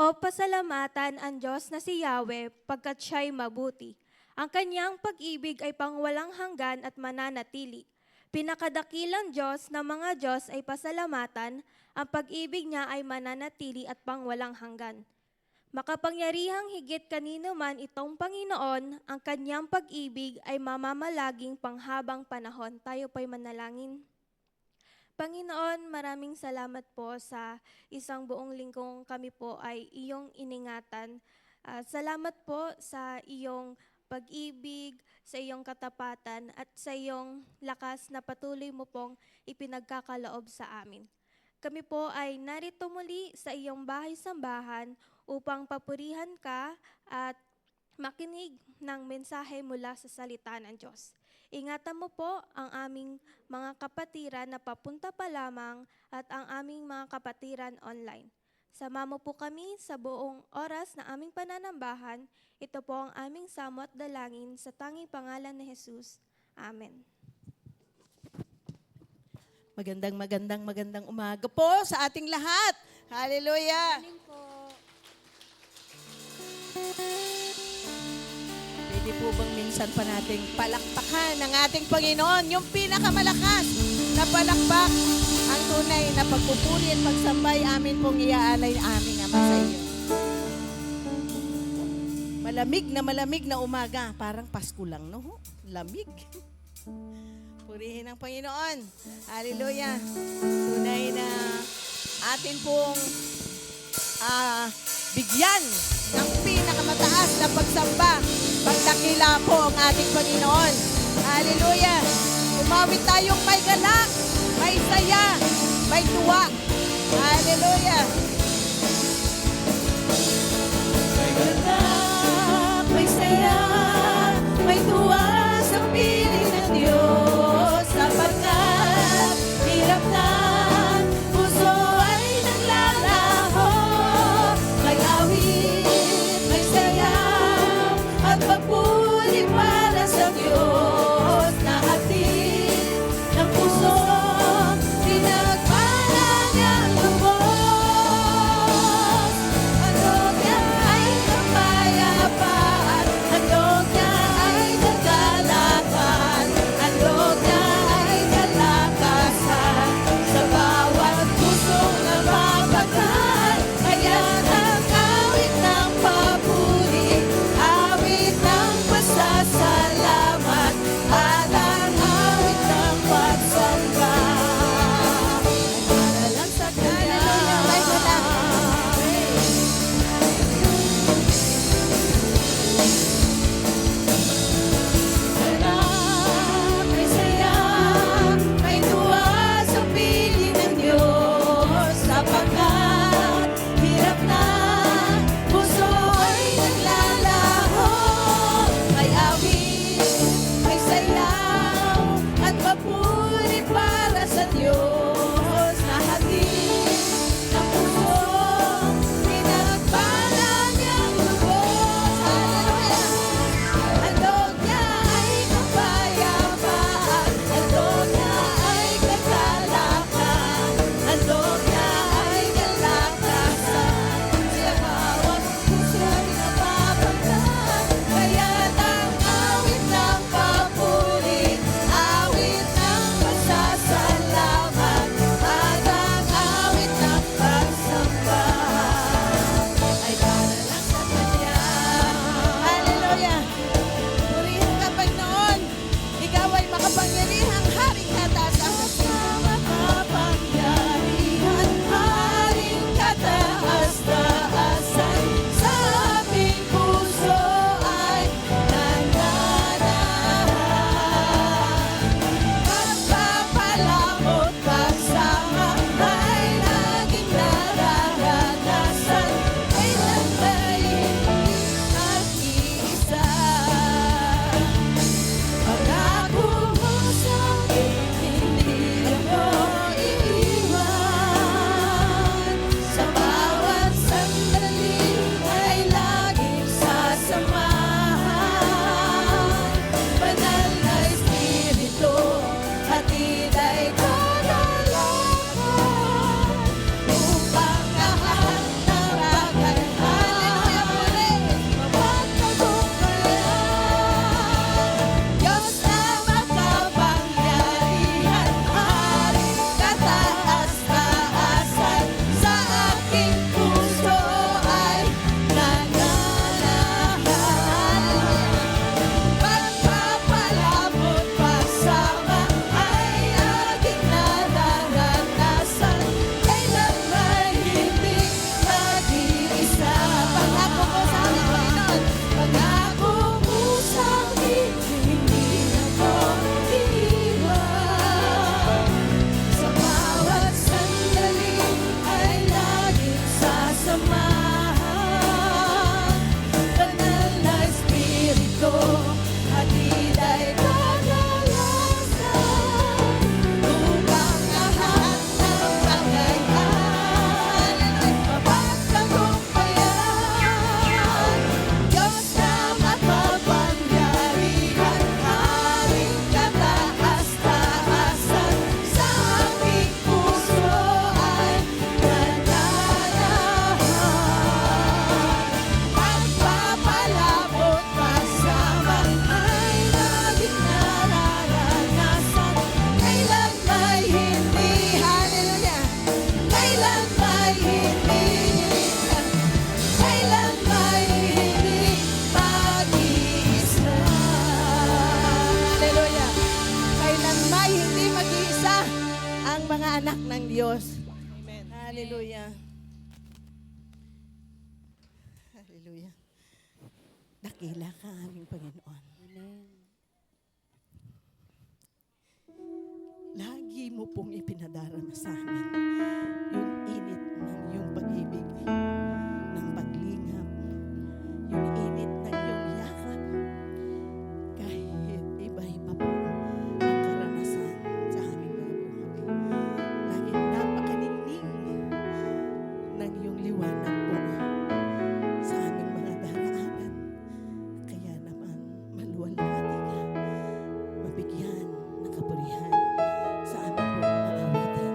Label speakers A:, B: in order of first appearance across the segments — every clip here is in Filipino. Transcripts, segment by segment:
A: O pasalamatan ang Diyos na si Yahweh pagkat siya'y mabuti. Ang kanyang pag-ibig ay pangwalang hanggan at mananatili. Pinakadakilang Diyos ng mga Diyos ay pasalamatan, ang pag-ibig niya ay mananatili at pangwalang hanggan. Makapangyarihang higit kanino man itong Panginoon, ang kanyang pag-ibig ay mamamalaging panghabang panahon. Tayo po'y manalangin. Panginoon, maraming salamat po sa isang buong linggong kami po ay iyong iningatan. Salamat po sa iyong pag-ibig, sa iyong katapatan at sa iyong lakas na patuloy mo pong ipinagkakaloob sa amin. Kami po ay narito muli sa iyong bahay-sambahan upang papurihan ka at makinig ng mensahe mula sa salita ng Diyos. Ingatan mo po ang aming mga kapatiran na papunta pa lamang at ang aming mga kapatiran online. Sama mo po kami sa buong oras na aming pananambahan. Ito po ang aming samot dalangin sa tanging pangalan ni Jesus. Amen.
B: Magandang umaga po sa ating lahat. Hallelujah! Pwede po bang minsan pa nating palakpakan ng ating Panginoon, yung pinakamalakas na palakpak, ang tunay na pagpupuri at pagsambay amin pong iaalay aming Ama sa iyo. Malamig na umaga, parang Pasko lang, no? Lamig. Purihin ang Panginoon. Hallelujah. Tunay na atin pong bigyan ng pinakamataas na pagsamba. Pagdakila po ang ating Panginoon. Hallelujah. Umawit tayong may galak, may saya, may tuwa. Hallelujah. May galak, may saya, may tuwa sa piling ng Diyos. Sapagkat hirap ng puso ay naglalaho. May awit, may saya, at pagpuli para sa Diyos na hatid ng puso, pinagpala niyang lubos. ng Diyos. Hallelujah. Hallelujah. Dakila ka aming Panginoon. Lagi mo pong ipinadarama sa amin yung init ng iyong pag-ibig, ng paglingap, yung init ng iyong yakap. Kahit iba-iba po ang karanasan sa aming mga buhay. Laging napakaningning ng iyong liwanag po sa aming mga daraanan. Kaya naman maluwalhati ka, mabigyan ng kapurihan sa aming pong mga awitin.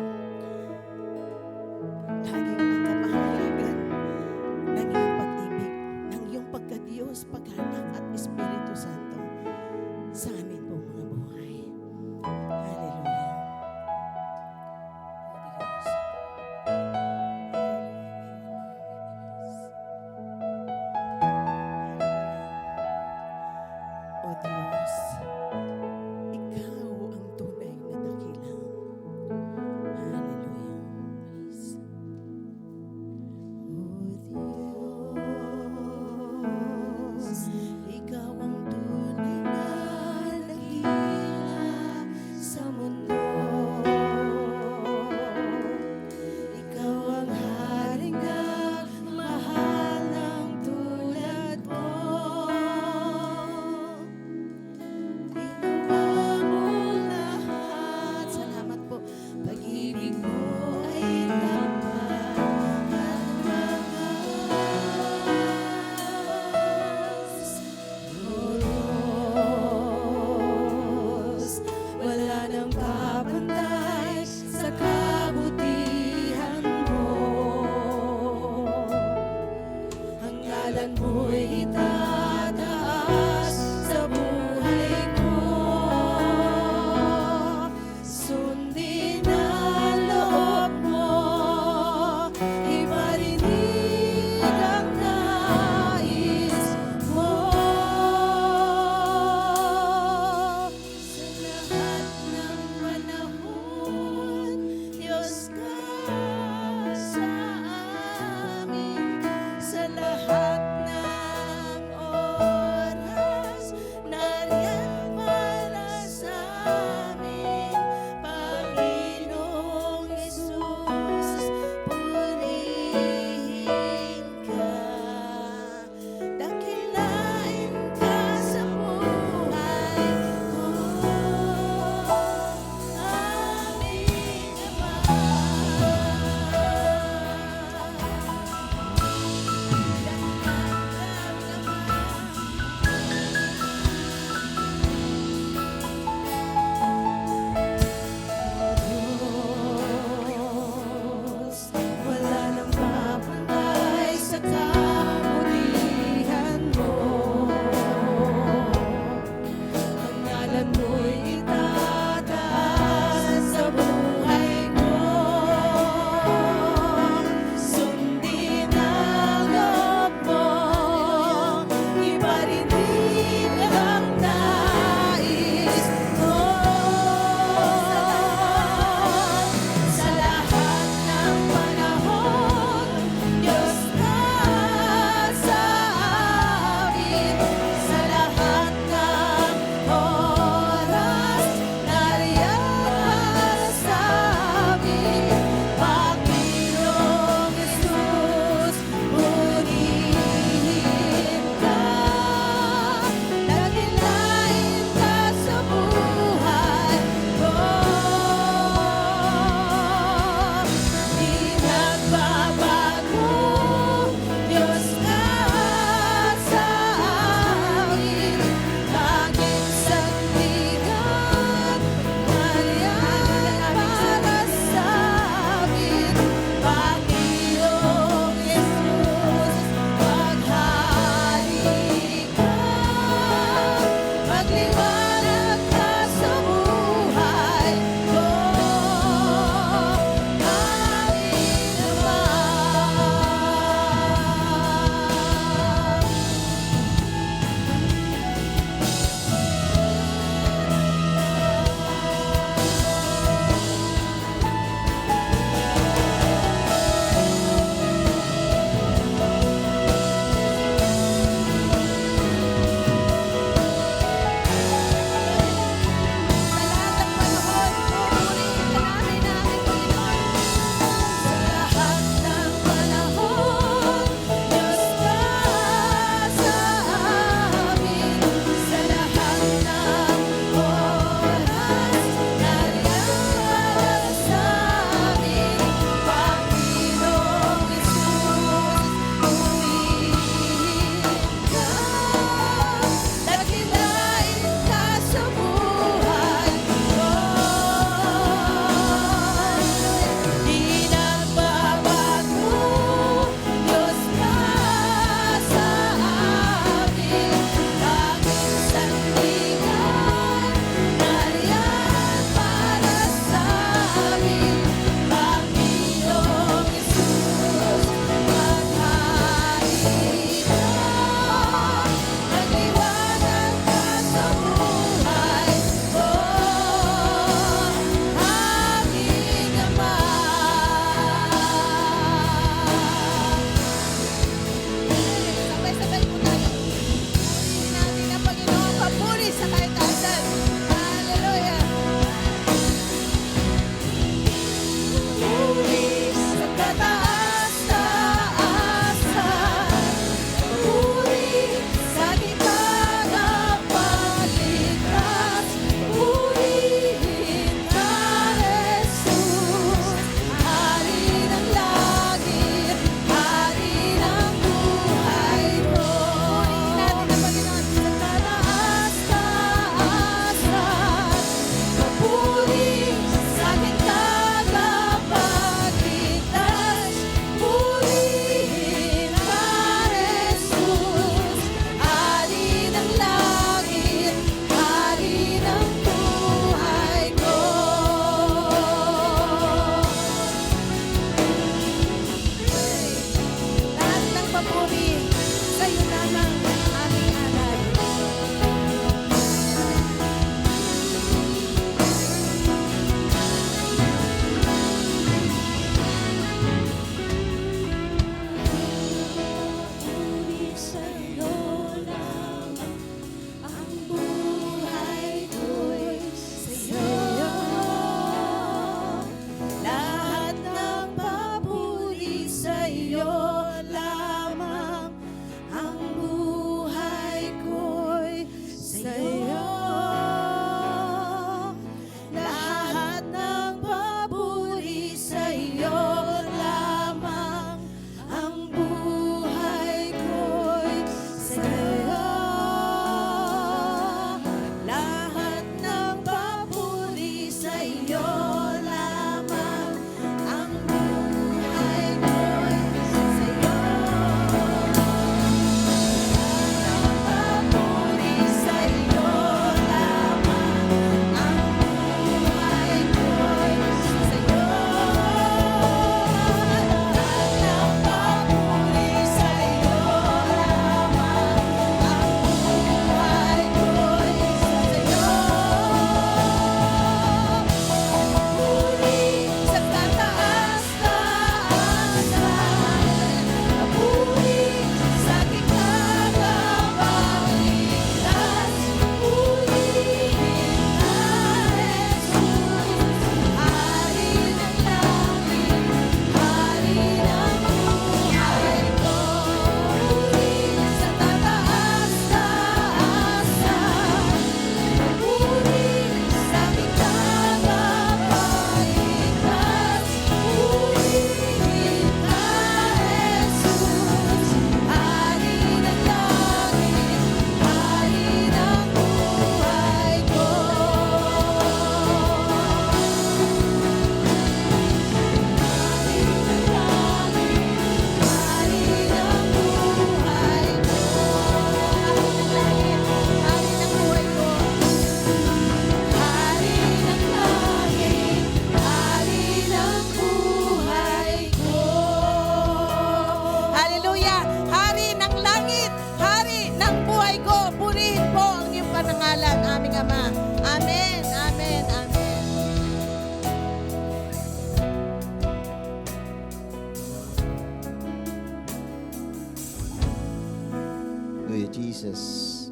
C: Jesus.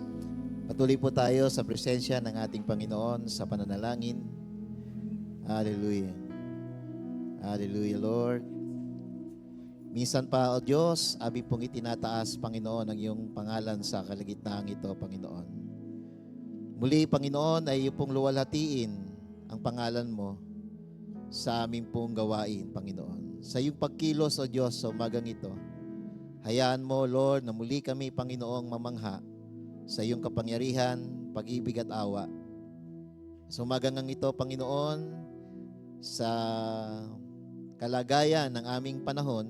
C: Patuloy po tayo sa presensya ng ating Panginoon sa pananalangin. Hallelujah. Hallelujah, Lord. Minsan pa, O Diyos, aming pong itinataas, Panginoon, ang iyong pangalan sa kalagitnaan ito, Panginoon. Muli, Panginoon, ay iyong pong luwalhatiin ang pangalan mo sa aming pong gawain, Panginoon. Sa iyong pagkilos, O Diyos, sa umagang ito, hayaan mo, Lord, na muli kami, Panginoong, mamangha sa iyong kapangyarihan, pag-ibig at awa. Sa umagang ito, Panginoon, sa kalagayan ng aming panahon,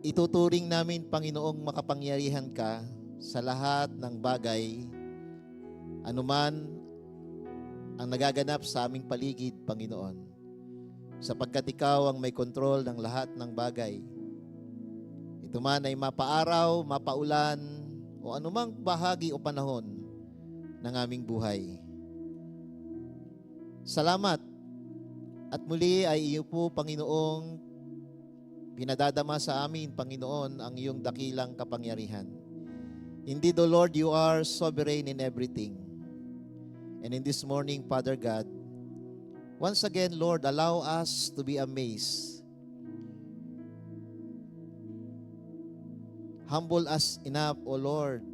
C: ituturing namin, Panginoong, makapangyarihan ka sa lahat ng bagay, anuman ang nagaganap sa aming paligid, Panginoon, sapagkat ikaw ang may kontrol ng lahat ng bagay. Ito man ay mapaaraw, mapaulan, o anumang bahagi o panahon ng aming buhay. Salamat at muli ay iyo po, Panginoong, pinadadama sa amin, Panginoon, ang iyong dakilang kapangyarihan. Indeed, O Lord, you are sovereign in everything. And in this morning, Father God, once again, Lord, allow us to be amazed. Humble us enough, O Lord,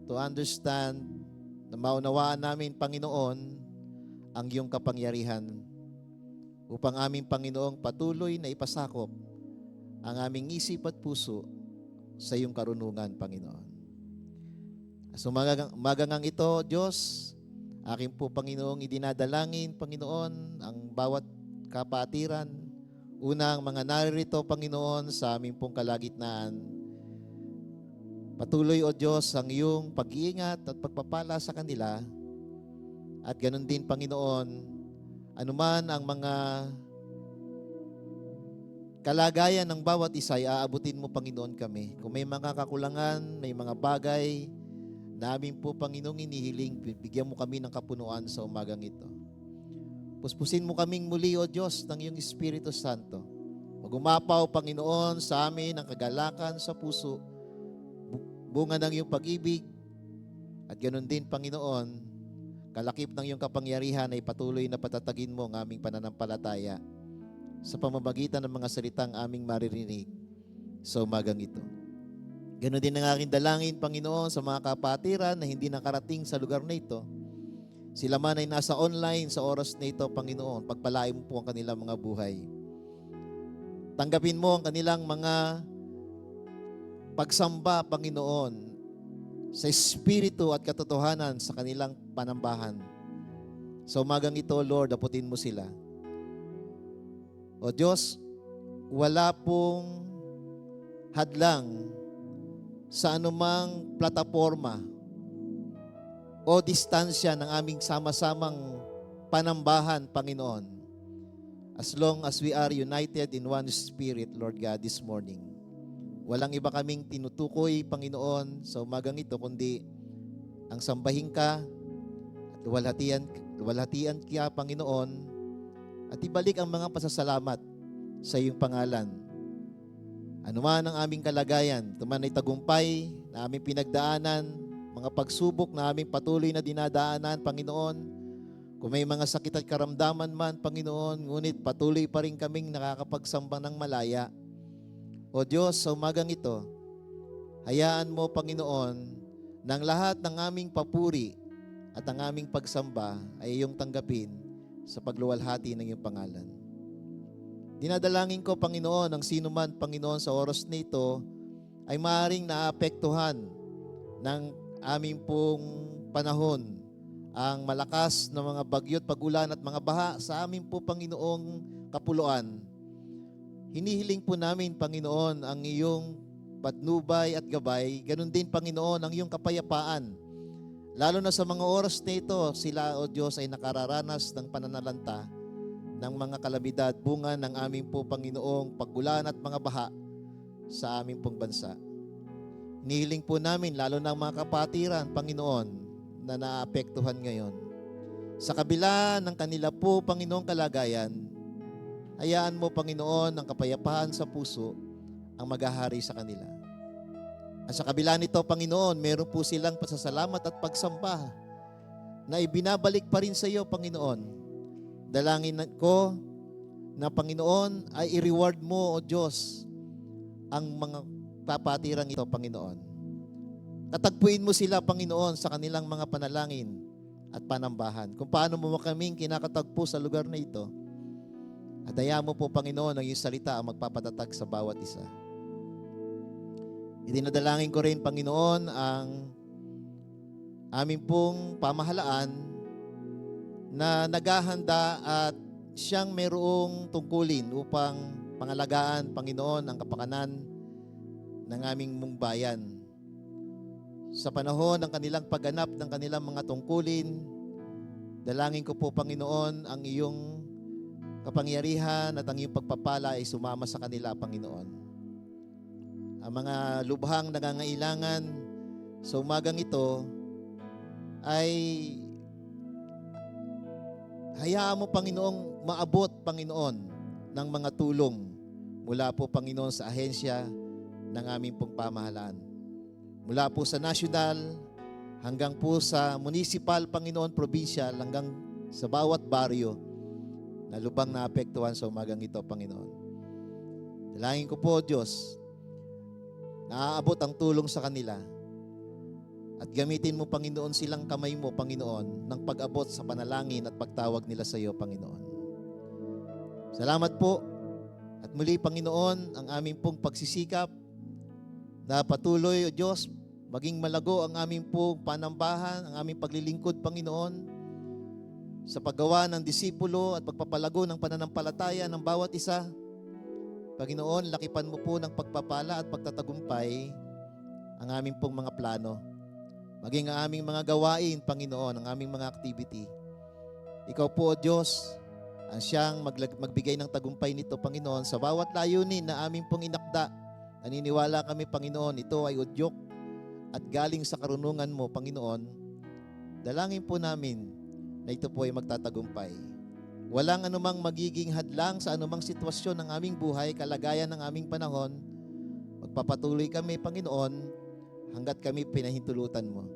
C: to understand na maunawaan namin, Panginoon, ang iyong kapangyarihan upang aming Panginoong patuloy na ipasakop ang aming isip at puso sa iyong karunungan, Panginoon. So magangang ito, Diyos, aking po, Panginoong, idinadalangin, Panginoon, ang bawat kapatiran, unang mga naririto, Panginoon, sa aming pong kalagitnaan. Patuloy, O Diyos, ang iyong pag-iingat at pagpapala sa kanila. At ganun din, Panginoon, anuman ang mga kalagayan ng bawat isa ay aabutin mo, Panginoon, kami. Kung may mga kakulangan, may mga bagay na amin po, Panginoong, inihiling, bigyan mo kami ng kapunuan sa umagang ito. Puspusin mo kaming muli, O Diyos, ng iyong Espiritu Santo. Magumapaw, Panginoon, sa amin ang kagalakan sa puso, bunga ng iyong pag-ibig, at ganun din, Panginoon, kalakip ng iyong kapangyarihan ay patuloy na patatagin mo ang aming pananampalataya sa pamamagitan ng mga salitang aming maririnig sa umagang ito. Ganon din ang aking dalangin, Panginoon, sa mga kapatiran na hindi nakarating sa lugar na ito. Sila man ay nasa online sa oras na ito, Panginoon, pagpalain mo po ang kanilang mga buhay. Tanggapin mo ang kanilang mga pagsamba, Panginoon, sa espiritu at katotohanan sa kanilang panambahan. Sa umagang ito, Lord, aputin mo sila. O Diyos, wala pong hadlang sa anumang plataforma o distansya ng aming sama-samang panambahan, Panginoon. As long as we are united in one spirit, Lord God, this morning. Walang iba kaming tinutukoy, Panginoon, sa umagang ito, kundi ang sambahin ka at luwalhatian ka, Panginoon, at ibalik ang mga pasasalamat sa iyong pangalan. Ano man ang aming kalagayan, tuman ay tagumpay na aming pinagdaanan, mga pagsubok na aming patuloy na dinadaanan, Panginoon, kung may mga sakit at karamdaman man, Panginoon, ngunit patuloy pa rin kaming nakakapagsamba ng malaya. O Diyos, sa umagang ito, hayaan mo, Panginoon, ng lahat ng aming papuri at ang aming pagsamba ay iyong tanggapin sa pagluwalhati ng iyong pangalan. Dinadalangin ko, Panginoon, ang sino man, Panginoon, sa oras na ito ay maaaring naapektuhan ng aming pong panahon ang malakas na mga bagyo't pag-ulan at mga baha sa aming po, Panginoong, kapuluan. Hinihiling po namin, Panginoon, ang iyong patnubay at gabay, ganun din, Panginoon, ang iyong kapayapaan. Lalo na sa mga oras na ito, sila, O Diyos, ay nakararanas ng pananalanta ng mga kalabidad, bunga ng aming po, Panginoong, pag-ulan at mga baha sa aming pong bansa. Hinihiling po namin, lalo na ang mga kapatiran, Panginoon, na naapektuhan ngayon. Sa kabila ng kanila po, Panginoong, kalagayan, hayaan mo, Panginoon, ang kapayapaan sa puso ang maghahari sa kanila. At sa kabila nito, Panginoon, meron po silang pasasalamat at pagsamba na ibinabalik pa rin sa iyo, Panginoon. Dalangin ko na, Panginoon, ay i-reward mo, O Diyos, ang mga papatirang ito, Panginoon. Katagpuin mo sila, Panginoon, sa kanilang mga panalangin at panambahan. Kung paano mo kaming kinakatagpo sa lugar na ito. At daya mo po, Panginoon, ang iyong salita ang magpapatatag sa bawat isa. Idinadalangin ko rin, Panginoon, ang aming pong pamahalaan na naghahanda at siyang mayroong tungkulin upang pangalagaan, Panginoon, ang kapakanan ng aming mong bayan. Sa panahon ng kanilang pagganap ng kanilang mga tungkulin, dalangin ko po, Panginoon, ang iyong kapangyarihan at ang iyong pagpapala ay sumama sa kanila, Panginoon. Ang mga lubhang nangangailangan sa umagang ito ay hayaan mo, Panginoong, maabot, Panginoon, ng mga tulong mula po, Panginoon, sa ahensya ng aming pong pamahalaan. Mula po sa national hanggang po sa municipal, Panginoon, provincial, hanggang sa bawat baryo na lubang naapektuhan sa umagang ito, Panginoon. Dalangin ko po, Diyos, naaabot ang tulong sa kanila at gamitin mo, Panginoon, silang kamay mo, Panginoon, ng pag-abot sa panalangin at pagtawag nila sa iyo, Panginoon. Salamat po at muli, Panginoon, ang aming pong pagsisikap na patuloy, O Diyos, maging malago ang aming pong panambahan, ang aming paglilingkod, Panginoon, sa paggawa ng disipulo at pagpapalago ng pananampalataya ng bawat isa. Panginoon, lakipan mo po ng pagpapala at pagtatagumpay ang aming pong mga plano. Maging ang aming mga gawain, Panginoon, ang aming mga activity. Ikaw po, O Diyos, ang siyang magbigay ng tagumpay nito, Panginoon, sa bawat layunin na aming pong inakda. Naniniwala kami, Panginoon, ito ay udyok at galing sa karunungan mo, Panginoon. Dalangin po namin na ito po ay magtatagumpay. Walang anumang magiging hadlang sa anumang sitwasyon ng aming buhay, kalagayan ng aming panahon. Magpapatuloy kami, Panginoon, hanggat kami pinahintulutan mo.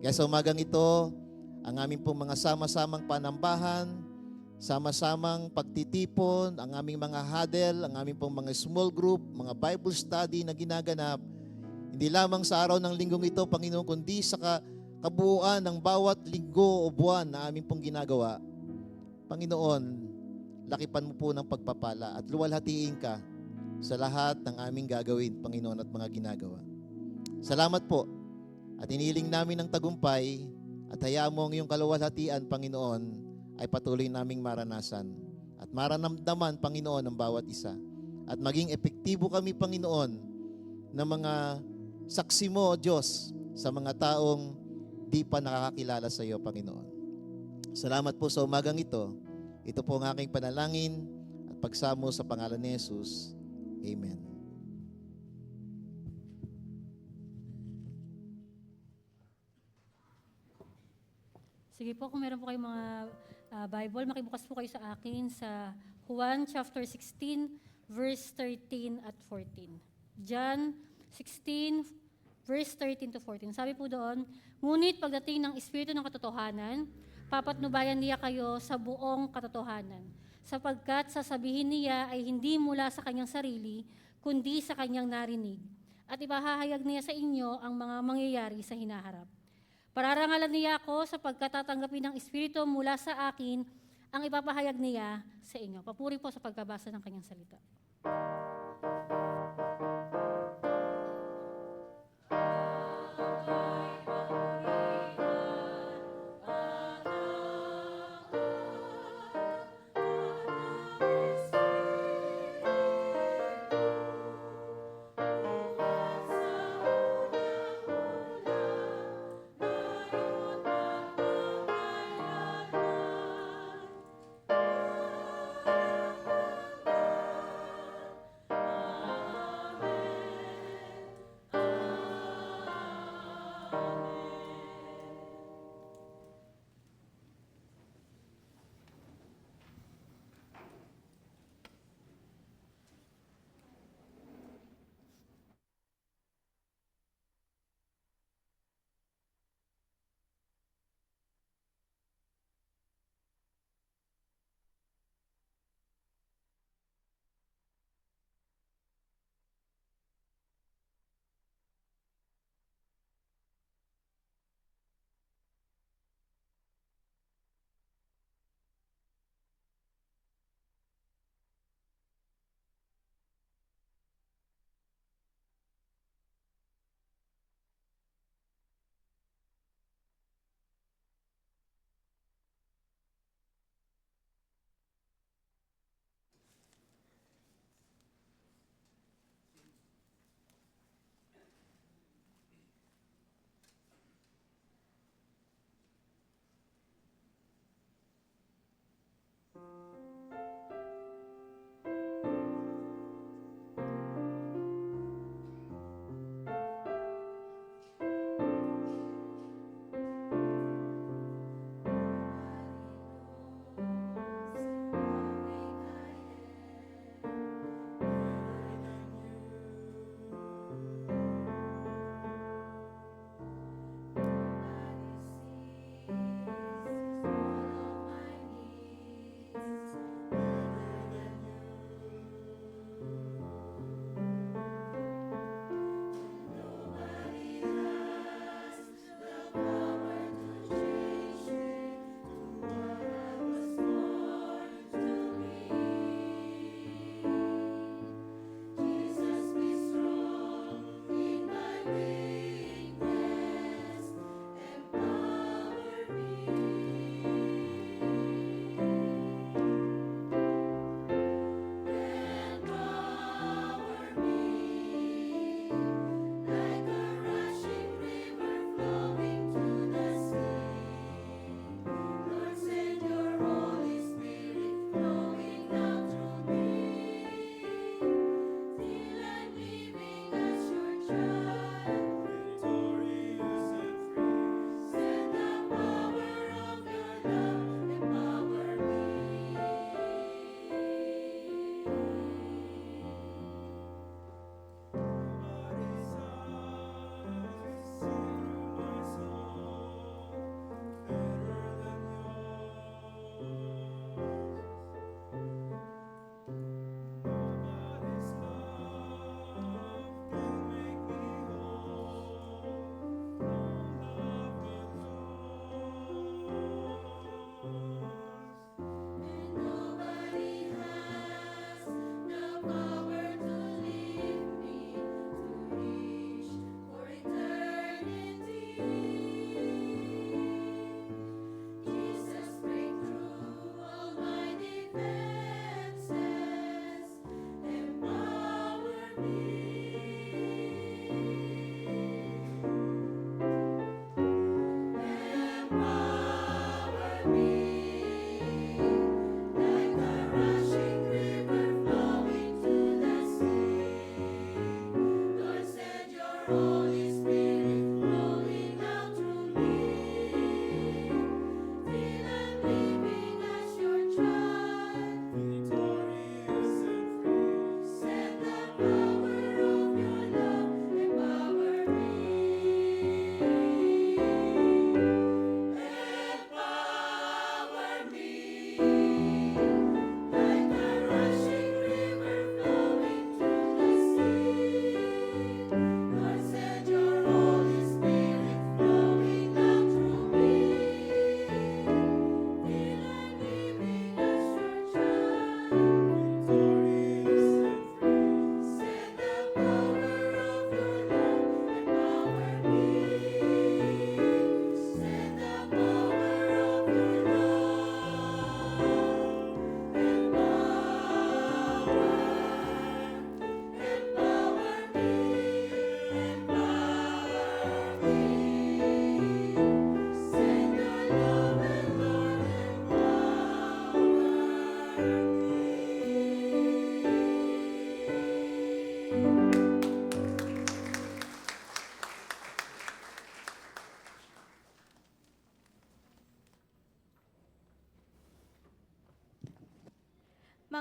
C: Kaya sa umagang ito, ang aming pong mga sama-samang panambahan, sama-samang pagtitipon, ang aming mga huddle, ang aming pong mga small group, mga Bible study na ginaganap, hindi lamang sa araw ng linggong ito, Panginoon, kundi sa kabuuan ng bawat linggo o buwan na aming pong ginagawa. Panginoon, lakipan mo po ng pagpapala at luwalhatiin ka sa lahat ng aming gagawin, Panginoon, at mga ginagawa. Salamat po at iniling namin ng tagumpay at hayaan mo ang iyong kaluwalhatian, Panginoon, ay patuloy naming maranasan at maramdaman, Panginoon, ang bawat isa. At maging epektibo kami, Panginoon, na mga saksi mo, O Diyos, sa mga taong di pa nakakakilala sa iyo, Panginoon. Salamat po sa umagang ito. Ito po ang aking panalangin at pagsamo sa pangalan ni Jesus. Amen.
D: Sige po, kung meron po kayong mga Bible, makibukas po kayo sa akin sa Juan chapter 16, verse 13 at 14. John 16, verse 13 to 14. Sabi po doon, ngunit pagdating ng Espiritu ng katotohanan, papatnubayan niya kayo sa buong katotohanan, sapagkat sasabihin niya ay hindi mula sa kanyang sarili, kundi sa kanyang narinig, at ipahahayag niya sa inyo ang mga mangyayari sa hinaharap. Pararangalan niya ako sapagkat tatanggapin ng Espiritu mula sa akin ang ipapahayag niya sa inyo. Papuri po sa pagkabasa ng kanyang salita.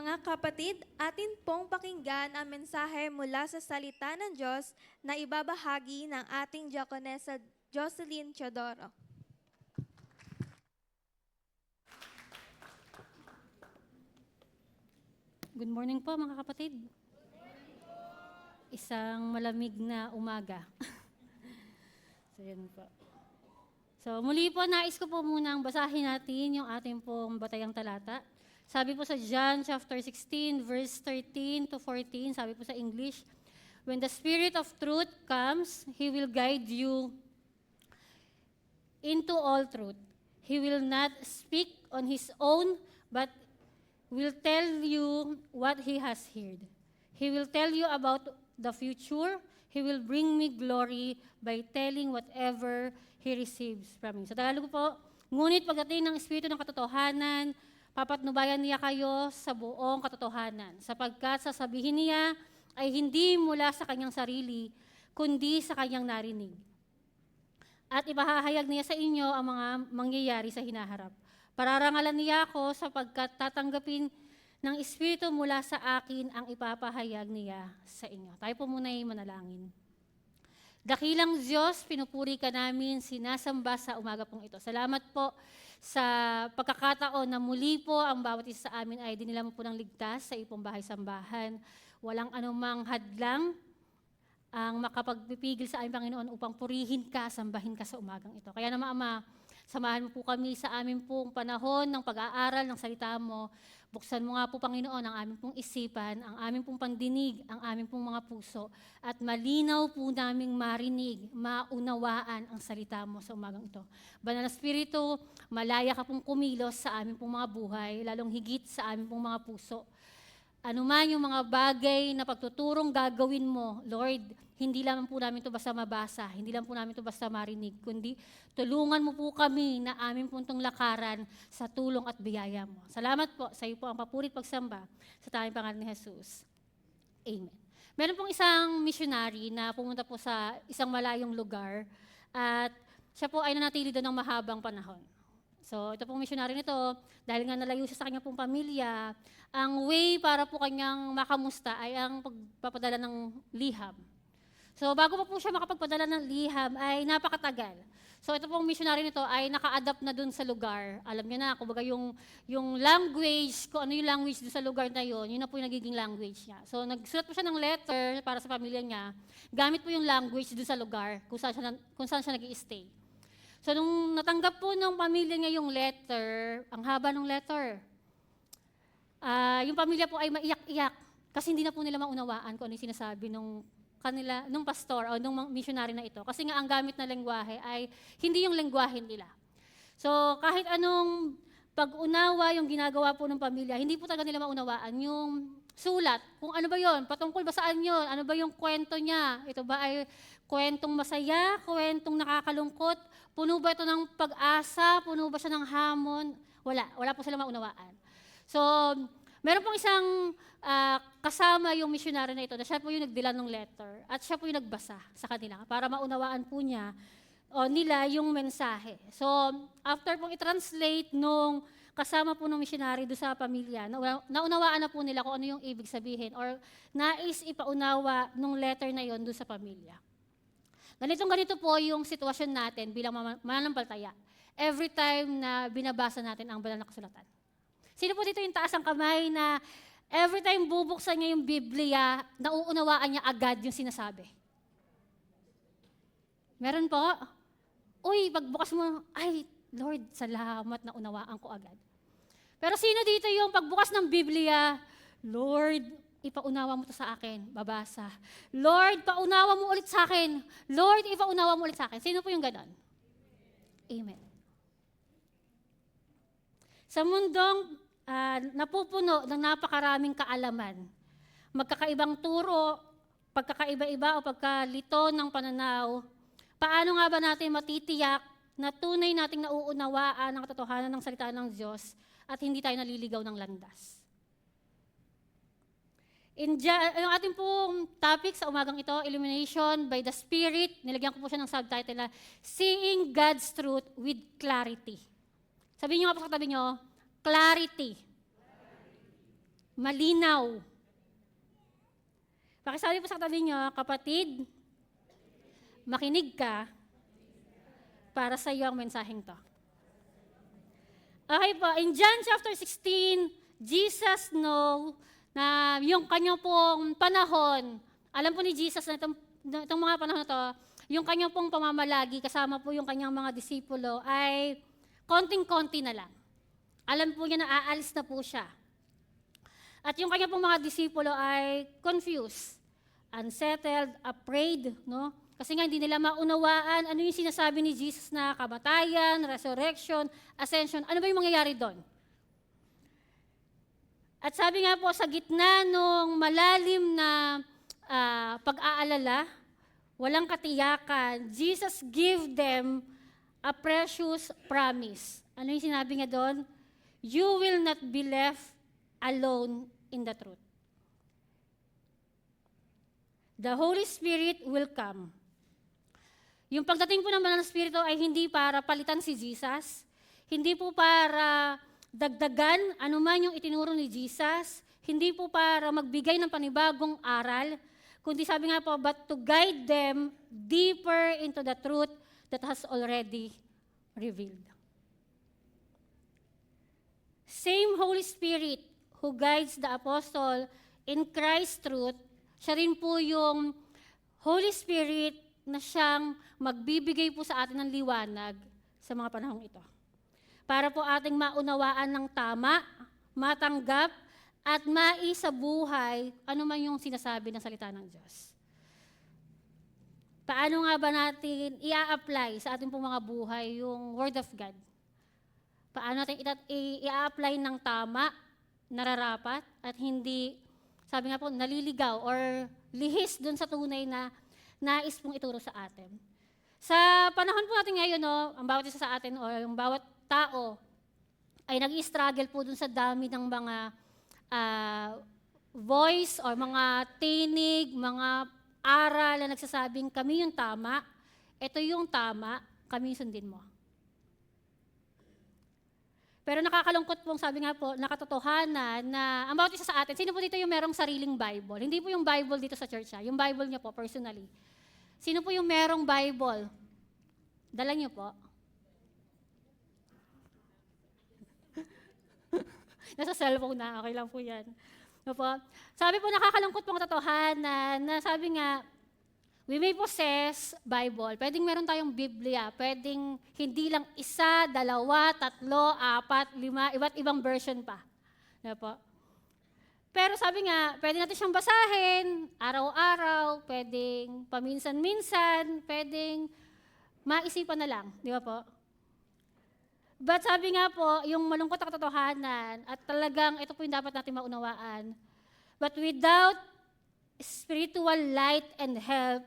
A: Mga kapatid, atin pong pakinggan ang mensahe mula sa salita ng Diyos na ibabahagi ng ating diakonesa Jocelyn Teodoro.
D: Good morning po mga kapatid. Isang malamig na umaga. So, yun po. So, muli po, nais ko po munang basahin natin yung ating pong batayang talata. Sabi po sa John chapter 16, verse 13 to 14, sabi po sa English, "When the Spirit of truth comes, He will guide you into all truth. He will not speak on His own, but will tell you what He has heard. He will tell you about the future. He will bring me glory by telling whatever He receives from me." Sa Tagalog po, ngunit pagdating ng Espiritu ng katotohanan, papatnubayan niya kayo sa buong katotohanan, sapagkat sasabihin niya ay hindi mula sa kanyang sarili, kundi sa kanyang narinig. At ipahahayag niya sa inyo ang mga mangyayari sa hinaharap. Pararangalan niya ako sapagkat tatanggapin ng Espiritu mula sa akin ang ipapahayag niya sa inyo. Tayo po muna ay manalangin. Dakilang Diyos, pinupuri ka namin, sinasamba sa umaga pong ito. Salamat po sa pagkakataon na muli po ang bawat isa sa amin ay dinila mo po ng ligtas sa ipong bahay-sambahan. Walang anumang hadlang ang makapagpipigil sa aming Panginoon upang purihin ka, sambahin ka sa umagang ito. Kaya naman, Ama, samahan mo po kami sa aming pong panahon ng pag-aaral ng salita mo. Buksan mo nga po, Panginoon, ang aming pong isipan, ang aming pong pandinig, ang aming pong mga puso, at malinaw po naming marinig, maunawaan ang salita mo sa umagang ito. Banal na Espiritu, malaya ka pong kumilos sa aming pong mga buhay, lalong higit sa aming pong mga puso. Ano man yung mga bagay na pagtuturong gagawin mo, Lord, hindi lang po namin ito basta mabasa, hindi lang po namin ito basta marinig, kundi tulungan mo po kami na aming puntong lakaran sa tulong at biyaya mo. Salamat po, sa iyo po ang papurit pagsamba sa tanging pangalan ni Jesus. Amen. Meron pong isang missionary na pumunta po sa isang malayong lugar at siya po ay nanatili doon ng mahabang panahon. So, ito pong missionary nito, dahil nga nalayo siya sa kanyang pong pamilya, ang way para po kanyang makamusta ay ang pagpapadala ng liham. So, bago pa po siya makapagpadala ng liham ay napakatagal. So, ito pong missionary nito ay naka-adapt na dun sa lugar. Alam niyo na, kumbaga yung language, kung ano yung language dun sa lugar na yun na po yung nagiging language niya. So, nagsulat po siya ng letter para sa pamilya niya, gamit po yung language dun sa lugar kung saan siya nag-i-stay. So, nung natanggap po ng pamilya niya yung letter, ang haba ng letter, yung pamilya po ay maiyak-iyak kasi hindi na po nila maunawaan kung ano yung sinasabi nung pastor o nung missionary na ito. Kasi nga ang gamit na lengguwahe ay hindi yung lengguwahe nila. So, kahit anong pag-unawa yung ginagawa po ng pamilya, hindi po talaga nila maunawaan yung sulat. Kung ano ba yon, patungkol ba saan yon, ano ba yung kwento niya, ito ba ay kwentong masaya, kwentong nakakalungkot, puno ba ito ng pag-asa, puno ba siya ng hamon, wala po sila maunawaan. So, meron pong isang kasama yung missionary na ito, na siya po yung nagdala ng letter, at siya po yung nagbasa sa kanila, para maunawaan po niya, nila yung mensahe. So, after pong i-translate nung kasama po ng missionary do sa pamilya, naunawaan na po nila kung ano yung ibig sabihin or nais ipaunawa nung letter na yon do sa pamilya. Ganito po yung sitwasyon natin bilang mananampalataya. Every time na binabasa natin ang banal na kasulatan. Sino po dito yung taas ang kamay na every time bubuksan niya yung Biblia, nauunawaan niya agad yung sinasabi? Meron po? Uy, pagbukas mo, ay, Lord, salamat na unawaan ko agad. Pero sino dito yung pagbukas ng Biblia, Lord, ipaunawa mo to sa akin, babasa. Lord, paunawa mo ulit sa akin. Lord, ipaunawa mo ulit sa akin. Sino po yung ganon? Amen. Sa mundong napupuno ng napakaraming kaalaman, magkakaibang turo, pagkakaiba-iba o pagkalito ng pananaw, paano nga ba natin matitiyak na tunay nating nauunawaan ang katotohanan ng salita ng Diyos at hindi tayo naliligaw ng landas? Yung ating pong topic sa umagang ito, Illumination by the Spirit, nilagyan ko po siya ng subtitle na Seeing God's Truth with Clarity. Sabihin niyo nga po sa katabi niyo, clarity. malinaw. Pakisabi po sa katabi niyo, kapatid, makinig ka para sa iyo ang mensaheng to. Okay po, in John chapter 16, Jesus know na yung kanyang pong panahon, alam po ni Jesus na itong mga panahon na to, yung kanyang pong pamamalagi, kasama po yung kanyang mga disipulo, ay konting-konti na lang. Alam po niya na aalis na po siya. At yung kanyang pong mga disipulo ay confused, unsettled, afraid, no? Kasi nga hindi nila maunawaan ano yung sinasabi ni Jesus na kamatayan, resurrection, ascension. Ano ba yung mangyayari doon? At sabi nga po, sa gitna nung malalim na pag-aalala, walang katiyakan, Jesus give them a precious promise. Ano yung sinabi nga doon? You will not be left alone in the truth. The Holy Spirit will come. Yung pagdating po ng Banal na Espiritu ay hindi para palitan si Jesus, hindi po para dagdagan anuman yung itinuro ni Jesus, hindi po para magbigay ng panibagong aral, kundi sabi nga po, but to guide them deeper into the truth that has already revealed. Same Holy Spirit who guides the apostle in Christ's truth, siya rin po yung Holy Spirit na siyang magbibigay po sa atin ng liwanag sa mga panahong ito. Para po ating maunawaan ng tama, matanggap, at maisabuhay ano man yung sinasabi ng salita ng Diyos. Paano nga ba natin i-apply sa ating pong mga buhay yung Word of God? Paano natin i-apply ng tama, nararapat, at hindi, sabi nga po, naliligaw or lihis dun sa tunay na nais pong ituro sa atin. Sa panahon po natin ngayon, no, ang bawat isa sa atin o yung bawat tao ay nag-i-struggle po dun sa dami ng mga voice or mga tinig, mga aral na nagsasabing kami yung tama, ito yung tama, kami sundin mo. Pero nakakalungkot pong sabi nga po, nakatotohanan na ang bawat isa sa atin, sino po dito yung merong sariling Bible? Hindi po yung Bible dito sa church, yung Bible niya po personally. Sino po yung merong Bible? Dala niyo po. Nasa cellphone na, okay lang po yan. No po? Sabi po, nakakalungkot pong katotohanan na sabi nga, we may possess Bible. Pwedeng meron tayong Biblia. Pwedeng hindi lang isa, dalawa, tatlo, apat, lima, iba't ibang version pa. No po? Pero sabi nga, pwede natin siyang basahin, araw-araw, pwedeng paminsan-minsan, pwedeng maisipan na lang. Di ba po? But sabi nga po, yung malungkot na katotohanan, at talagang ito po yung dapat natin maunawaan, but without spiritual light and help,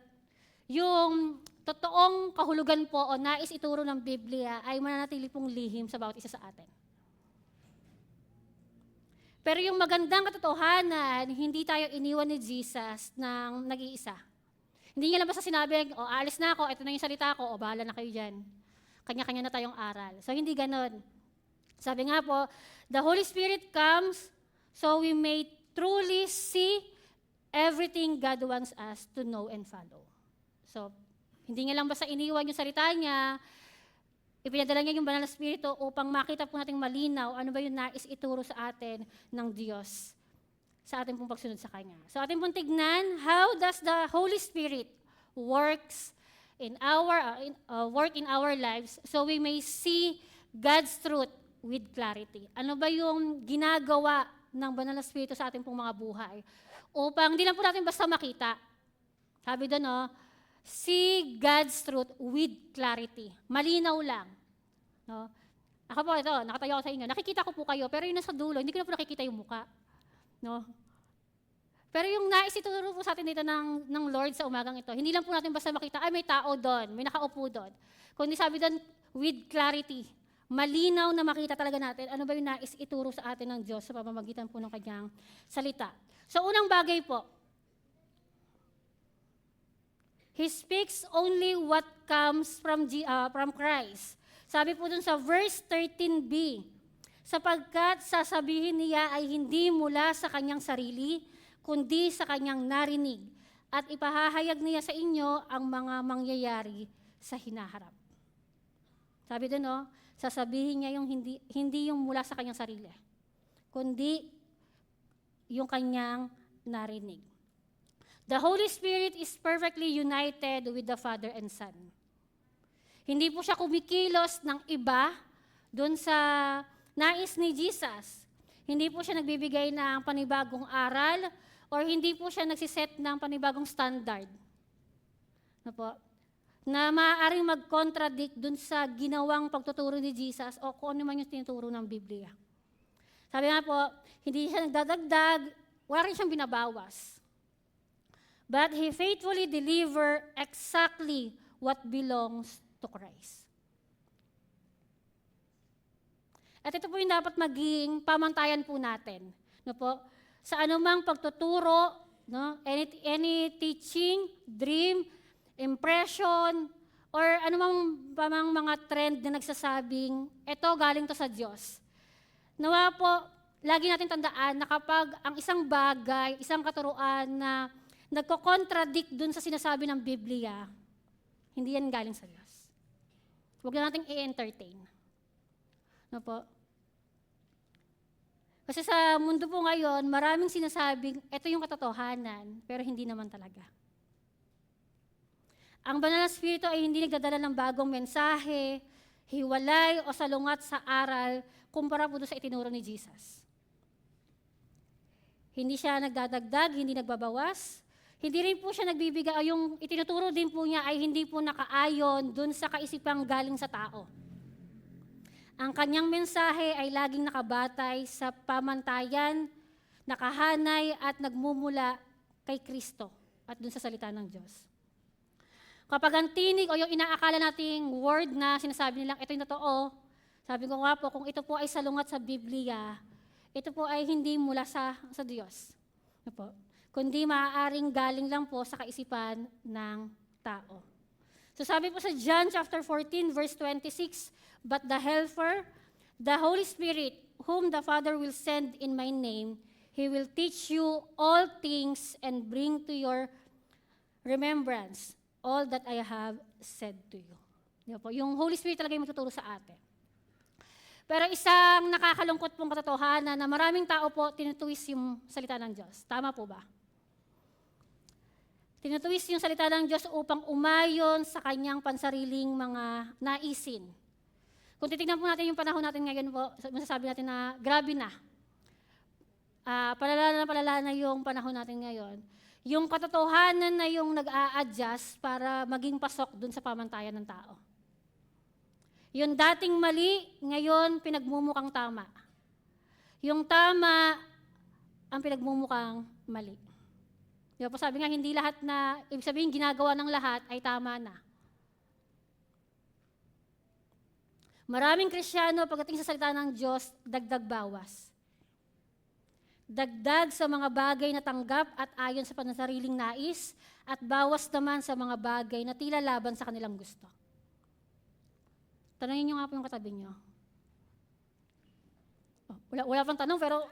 D: yung totoong kahulugan po o nais ituro ng Biblia ay mananatili pong lihim sa bawat isa sa atin. Pero yung magandang katotohanan, hindi tayo iniwan ni Jesus ng nag-iisa. Hindi niya lang basta sinabi, o alis na ako, ito na yung salita ko, o bahala na kayo dyan. Kanya-kanya na tayong aral. So hindi ganon. Sabi nga po, the Holy Spirit comes so we may truly see everything God wants us to know and follow. So, hindi niya lang basta iniwan yung salita niya, ipinadala niya yung Banal na Espiritu upang makita po nating malinaw ano ba yung nais ituro sa atin ng Diyos sa ating pong pagsunod sa Kanya. So, ating pong tignan, how does the Holy Spirit works in our lives so we may see God's truth with clarity. Ano ba yung ginagawa ng Banal na Espiritu sa ating pong mga buhay? Upang di lang po natin basta makita. Sabi doon, no, see God's truth with clarity. Malinaw lang. No? Ako po, ito, nakatayo ako sa inyo. Nakikita ko po kayo, pero yung nasa dulo, hindi ko na po nakikita yung muka. No? Pero yung nais ituturo po sa atin dito ng Lord sa umagang ito, hindi lang po natin basta makita, ay may tao doon, may nakaupo doon. Kundi sabi doon, with clarity. Malinaw na makita talaga natin ano ba yung nais ituro sa atin ng Diyos sa pamamagitan po ng kanyang salita. So unang bagay po, He speaks only what comes from Christ. Sabi po dun sa verse 13b, sapagkat sasabihin niya ay hindi mula sa kanyang sarili, kundi sa kanyang narinig, at ipahahayag niya sa inyo ang mga mangyayari sa hinaharap. Sabi doon, no, sasabihin niya yung hindi yung mula sa kanyang sarili, kundi yung kanyang narinig. The Holy Spirit is perfectly united with the Father and Son. Hindi po siya kumikilos ng iba doon sa nais ni Jesus. Hindi po siya nagbibigay ng panibagong aral or hindi po siya nagsiset ng panibagong standard. Ano po? Na maaaring mag-contradict doon sa ginawang pagtuturo ni Jesus o kung ano man yung tinuturo ng Biblia. Sabi nga po, hindi siya nagdadagdag, wala rin siyang binabawas. But He faithfully deliver exactly what belongs to Christ. At ito po yung dapat maging pamantayan po natin. No po? Sa anumang pagtuturo, no? Any teaching, dream, impression, or anumang pamang mga trend na nagsasabing, ito galing to sa Diyos. Nawa po, lagi natin tandaan na kapag ang isang bagay, isang katuruan na nagko-contradict dun sa sinasabi ng Biblia, hindi yan galing sa Diyos. Huwag na nating i-entertain. No po? Kasi sa mundo po ngayon, maraming sinasabing, ito yung katotohanan, pero hindi naman talaga. Ang banal na Espiritu ay hindi nagdadala ng bagong mensahe, hiwalay o salungat sa aral, kumpara po doon sa itinuro ni Jesus. Hindi siya nagdadagdag, hindi nagbabawas, hindi rin po siya nagbibigay, yung itinuturo din po niya ay hindi po nakaayon dun sa kaisipang galing sa tao. Ang kanyang mensahe ay laging nakabatay sa pamantayan, nakahanay at nagmumula kay Kristo at dun sa salita ng Diyos. Kapag ang tinig o yung inaakala nating word na sinasabi nilang ito yung totoo, sabi ko nga po, kung ito po ay salungat sa Biblia, ito po ay hindi mula sa Diyos. Ano po? Kundi maaaring galing lang po sa kaisipan ng tao. So sabi po sa John chapter 14, verse 26, "But the Helper, the Holy Spirit, whom the Father will send in my name, He will teach you all things and bring to your remembrance all that I have said to you." Di ba po? Yung Holy Spirit talaga yung magtuturo sa atin. Pero isang nakakalungkot pong katotohanan na maraming tao po tinutwist yung salita ng Diyos. Tama po ba? Tinutwist yung salita ng Diyos upang umayon sa kanyang pansariling mga naisin. Kung titignan po natin yung panahon natin ngayon po, masasabi natin na grabe na. Palala na yung panahon natin ngayon. Yung katotohanan na yung nag-a-adjust para maging pasok dun sa pamantayan ng tao. Yung dating mali, ngayon pinagmumukhang tama. Yung tama, ang pinagmumukhang mali. Di ba po sabi nga, hindi lahat na, ibig sabihin, ginagawa ng lahat ay tama na. Maraming Kristiyano, pagdating sa salita ng Diyos, dagdag bawas. Dagdag sa mga bagay na tanggap at ayon sa panasariling nais, at bawas naman sa mga bagay na tila laban sa kanilang gusto. Tanungin niyo nga po yung katabi niyo. Oh, wala pang tanong, pero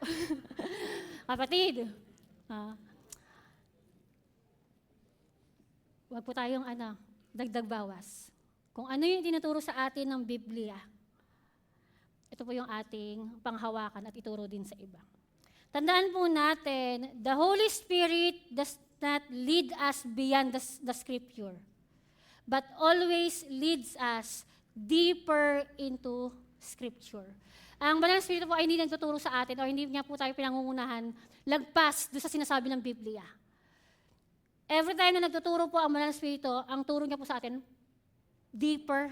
D: kapatid, wag po tayong dagdag bawas. Kung ano yung tinuturo sa atin ng Biblia, ito po yung ating panghawakan at ituro din sa iba. Tandaan po natin, the Holy Spirit does not lead us beyond the Scripture, but always leads us deeper into Scripture. Ang Banal na Espiritu po ay hindi nagtuturo sa atin o hindi niya po tayo pinangungunahan lagpas doon sa sinasabi ng Biblia. Every time na nagtuturo po ang Banal na Espiritu, ang turo niya po sa atin, deeper,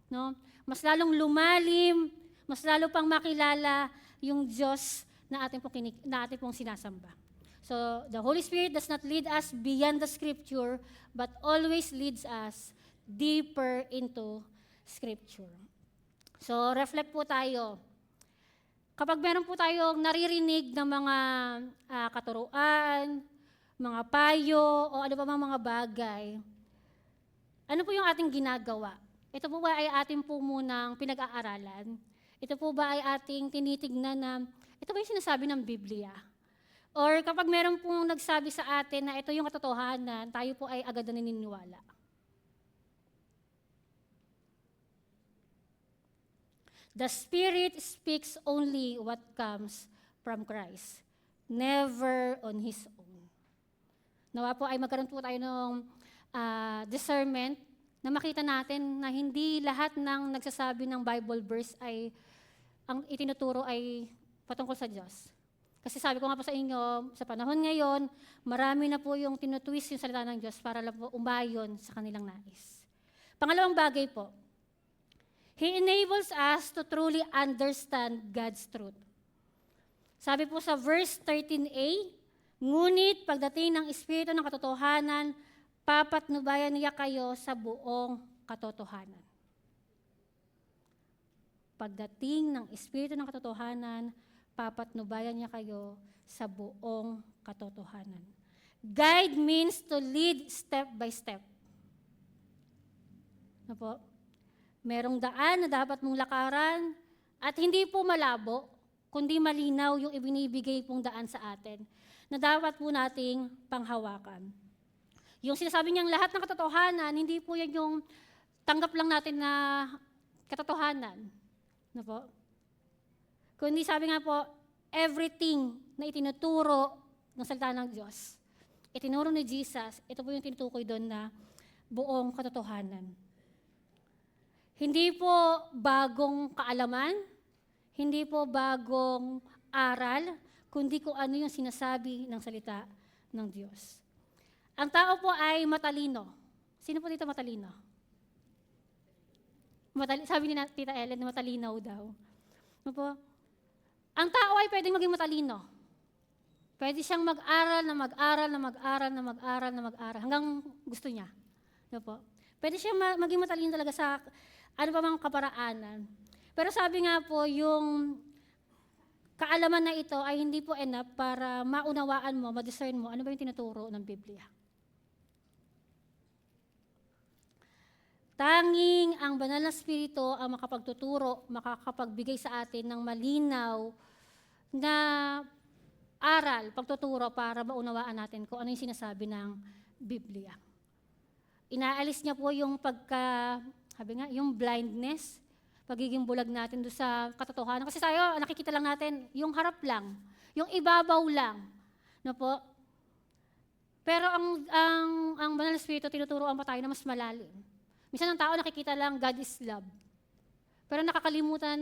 D: no? Mas lalong lumalim, mas lalo pang makilala yung Diyos na ating pong sinasamba. So, the Holy Spirit does not lead us beyond the Scripture, but always leads us deeper into Scripture. So, reflect po tayo. Kapag meron po tayong naririnig ng mga katuruan, mga payo, o ano pa mga bagay, ano po yung ating ginagawa? Ito po ba ay ating po munang pinag-aaralan? Ito po ba ay ating tinitignan na ito ba yung sinasabi ng Biblia? Or kapag meron pong nagsabi sa atin na ito yung katotohanan, tayo po ay agad na naniniwala. The Spirit speaks only what comes from Christ, never on His own. Nawa po ay magkaroon po tayo ng discernment na makita natin na hindi lahat ng nagsasabi ng Bible verse ay ang itinuturo ay patungkol sa Diyos. Kasi sabi ko nga po sa inyo, sa panahon ngayon, marami na po yung tinutwist yung salita ng Diyos para lang po umayon sa kanilang nais. Pangalawang bagay po, He enables us to truly understand God's truth. Sabi po sa verse 13a, ngunit pagdating ng Espiritu ng katotohanan, papatnubayan niya kayo sa buong katotohanan. Pagdating ng Espiritu ng katotohanan, papatnubayan niya kayo sa buong katotohanan. Guide means to lead step by step. Ano po? Merong daan na dapat mong lakaran at hindi po malabo, kundi malinaw yung ibinibigay pong daan sa atin na dapat po nating panghawakan. Yung sinasabi niyang lahat ng katotohanan, hindi po yan yung tanggap lang natin na katotohanan. Ano po? Kundi sabi nga po, everything na itinuturo ng salita ng Diyos, itinuro ni Jesus, ito po yung tinutukoy doon na buong katotohanan. Hindi po bagong kaalaman, hindi po bagong aral, kundi kung ano yung sinasabi ng salita ng Diyos. Ang tao po ay matalino. Sino po dito matalino? Sabi ni Tita Ellen na matalinaw daw. Ano po? Ang tao ay pwedeng maging matalino. Pwede siyang mag-aral na mag-aral na mag-aral na mag-aral na mag-aral hanggang gusto niya. Ano po? Pwede siyang maging matalino talaga sa ano pa mang kaparaanan. Pero sabi nga po, yung kaalaman na ito ay hindi po enough para maunawaan mo, ma-discern mo, ano ba yung tinuturo ng Biblia. Tanging ang banal na Espiritu ang makapagtuturo, makakapagbigay sa atin ng malinaw na aral, pagtuturo para maunawaan natin kung ano yung sinasabi ng Biblia. Inaalis niya po yung yung blindness, pagiging bulag natin doon sa katotohanan. Kasi tayo, nakikita lang natin yung harap lang, yung ibabaw lang. No po? Pero ang banal na Espiritu, tinuturoan pa tayo na mas malalim. Minsan ang tao nakikita lang God is love. Pero nakakalimutan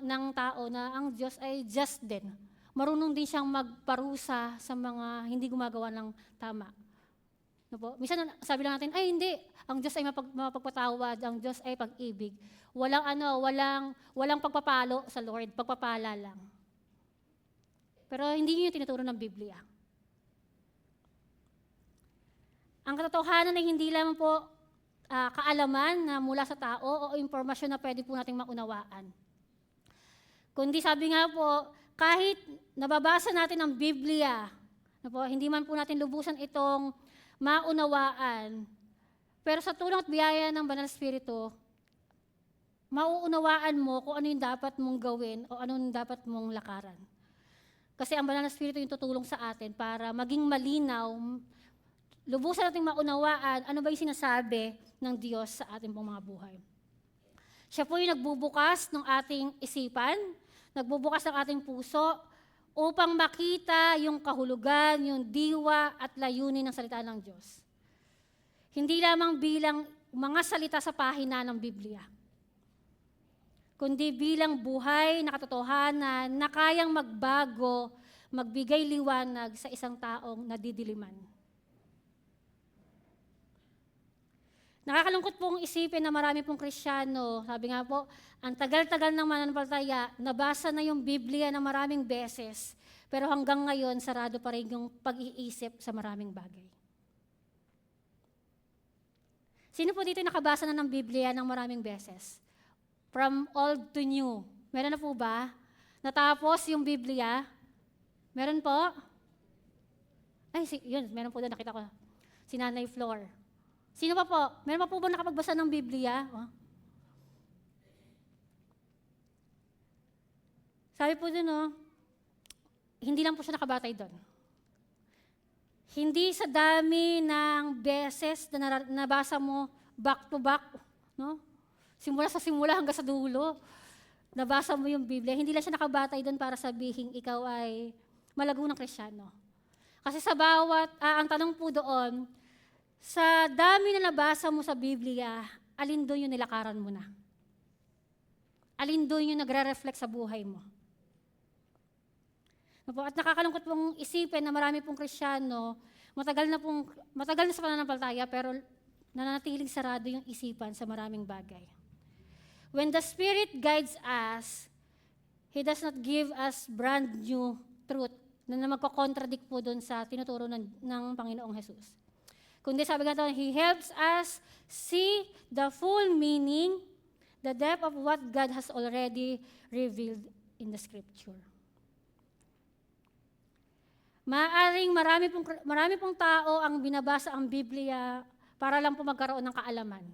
D: ng tao na ang Diyos ay just din. Marunong din siyang magparusa sa mga hindi gumagawa ng tama. No po? Minsan sabi lang natin, ay hindi, ang Diyos ay mapagpatawad, ang Diyos ay pag-ibig. Walang pagpapalo sa Lord, pagpapala lang. Pero hindi yun yung tinuturo ng Biblia. Ang katotohanan ay hindi lamang po kaalaman na mula sa tao o impormasyon na pwede po nating maunawaan. Kundi sabi nga po, kahit nababasa natin ang Biblia, hindi man po natin lubusan itong maunawaan, pero sa tulong at biyaya ng Banal na Espiritu, mauunawaan mo kung ano yung dapat mong gawin o ano yung dapat mong lakaran. Kasi ang Banal na Espiritu yung tutulong sa atin para maging malinaw, lubusan nating maunawaan ano ba yung sinasabi ng Diyos sa ating pong mga buhay. Siya po yung nagbubukas ng ating isipan, nagbubukas ng ating puso upang makita yung kahulugan, yung diwa at layunin ng salita ng Diyos. Hindi lamang bilang mga salita sa pahina ng Biblia, kundi bilang buhay na katotohanan na kayang magbago, magbigay liwanag sa isang taong nadidiliman. Nakakalungkot pong isipin na marami pong Kristiyano, sabi nga po, ang tagal-tagal ng mananampalataya, nabasa na yung Biblia na maraming beses, pero hanggang ngayon, sarado pa rin yung pag-iisip sa maraming bagay. Sino po dito nakabasa na ng Biblia ng maraming beses? From old to new. Meron na po ba? Natapos yung Biblia? Meron po? Ay, yun, meron po doon, nakita ko. Si Nanay Flor. Sino pa po? Meron pa po ba nakapagbasa ng Biblia? Oh. Sabi po dun, no, hindi lang po siya nakabatay doon. Hindi sa dami ng beses na nabasa mo back to back, no? Simula sa simula hanggang sa dulo, nabasa mo yung Biblia. Hindi lang siya nakabatay doon para sabihin ikaw ay malago ng Kristiyano. Kasi sa ang tanong po doon, sa dami na nabasa mo sa Biblia, alin doon yung nilakaran mo na? Alin doon yung nagre-reflect sa buhay mo? At nakakalungkot pong isipin na marami pong Kristiyano, matagal na sa pananampalataya, pero nananatiling sarado yung isipan sa maraming bagay. When the Spirit guides us, He does not give us brand new truth na magko-contradict po doon sa tinuturo ng Panginoong Jesus. Kundi sabi nga doon, He helps us see the full meaning, the depth of what God has already revealed in the Scripture. Maaaring marami pong tao ang binabasa ang Biblia para lang po magkaroon ng kaalaman.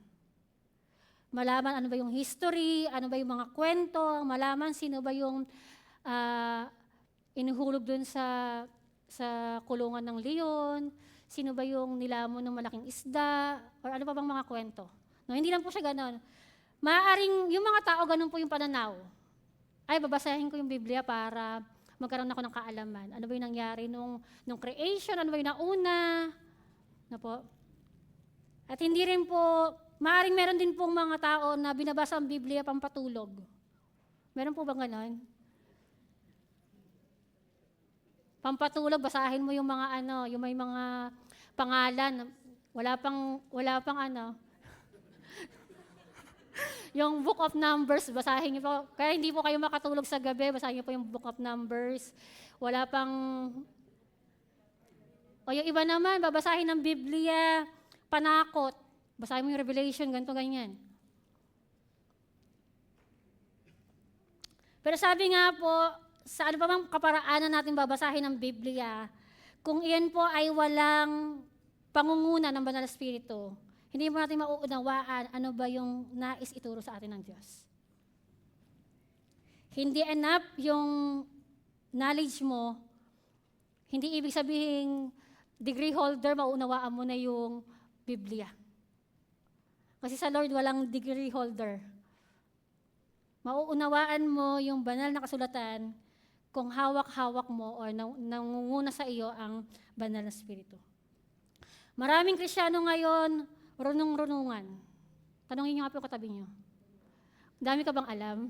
D: Malaman ano ba yung history, ano ba yung mga kwento, malaman sino ba yung inuhulog dun sa kulungan ng leon, sino ba yung nilamon ng malaking isda, or ano pa bang mga kwento. No, hindi lang po siya ganon. Maaaring yung mga tao ganon po yung pananaw. Ay, babasahin ko yung Biblia para magkaroon ako ng kaalaman. Ano ba yung nangyari nung creation, ano ba yung nauna, na po. At hindi rin po, maaaring meron din pong mga tao na binabasa ang Biblia pampatulog. Meron po bang ganon? Pampatulog, basahin mo yung mga yung may mga pangalan, wala pang yung Book of Numbers, basahin niyo po. Kaya hindi po kayo makatulog sa gabi, basahin niyo po yung Book of Numbers. Wala pang, o yung iba naman, babasahin ng Biblia, panakot. Basahin mo yung Revelation, ganito, ganyan. Pero sabi nga po, sa ano pa bang kaparaanan natin babasahin ng Biblia, kung iyan po ay walang pangunguna ng Banal na Espiritu, hindi mo natin mauunawaan ano ba yung nais ituro sa atin ng Diyos. Hindi enough yung knowledge mo, hindi ibig sabihin degree holder, mauunawaan mo na yung Biblia. Kasi sa Lord, walang degree holder. Mauunawaan mo yung banal na kasulatan kung hawak-hawak mo o nangunguna sa iyo ang Banal na Espiritu. Maraming Kristiyano ngayon, runong-runungan. Tanungin niyo nga po yung katabi niyo. Dami ka bang alam?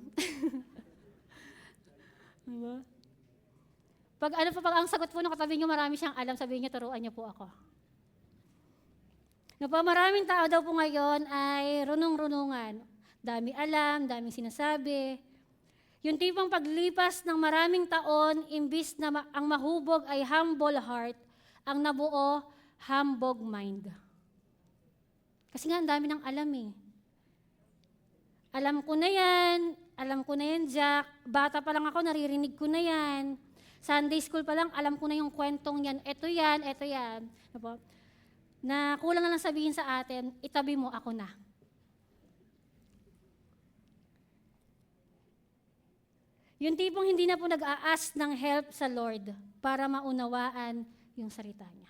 D: Diba? Pag ang sagot po ng katabi niyo, marami siyang alam, sabihin niyo, turuan niyo po ako. Maraming tao daw po ngayon ay runong-runungan. Dami alam, dami sinasabi. Yung tipong paglipas ng maraming taon, imbis na ang mahubog ay humble heart, ang nabuo, humbug mind. Kasi nga, ang dami ng alam eh. Alam ko na yan, Jack. Bata pa lang ako, naririnig ko na yan. Sunday school pa lang, alam ko na yung kwentong yan. Ito yan. Na kulang na lang sabihin sa atin, itabi mo, ako na. Yung tipong hindi na po nag-a-ask ng help sa Lord para maunawaan yung salita niya.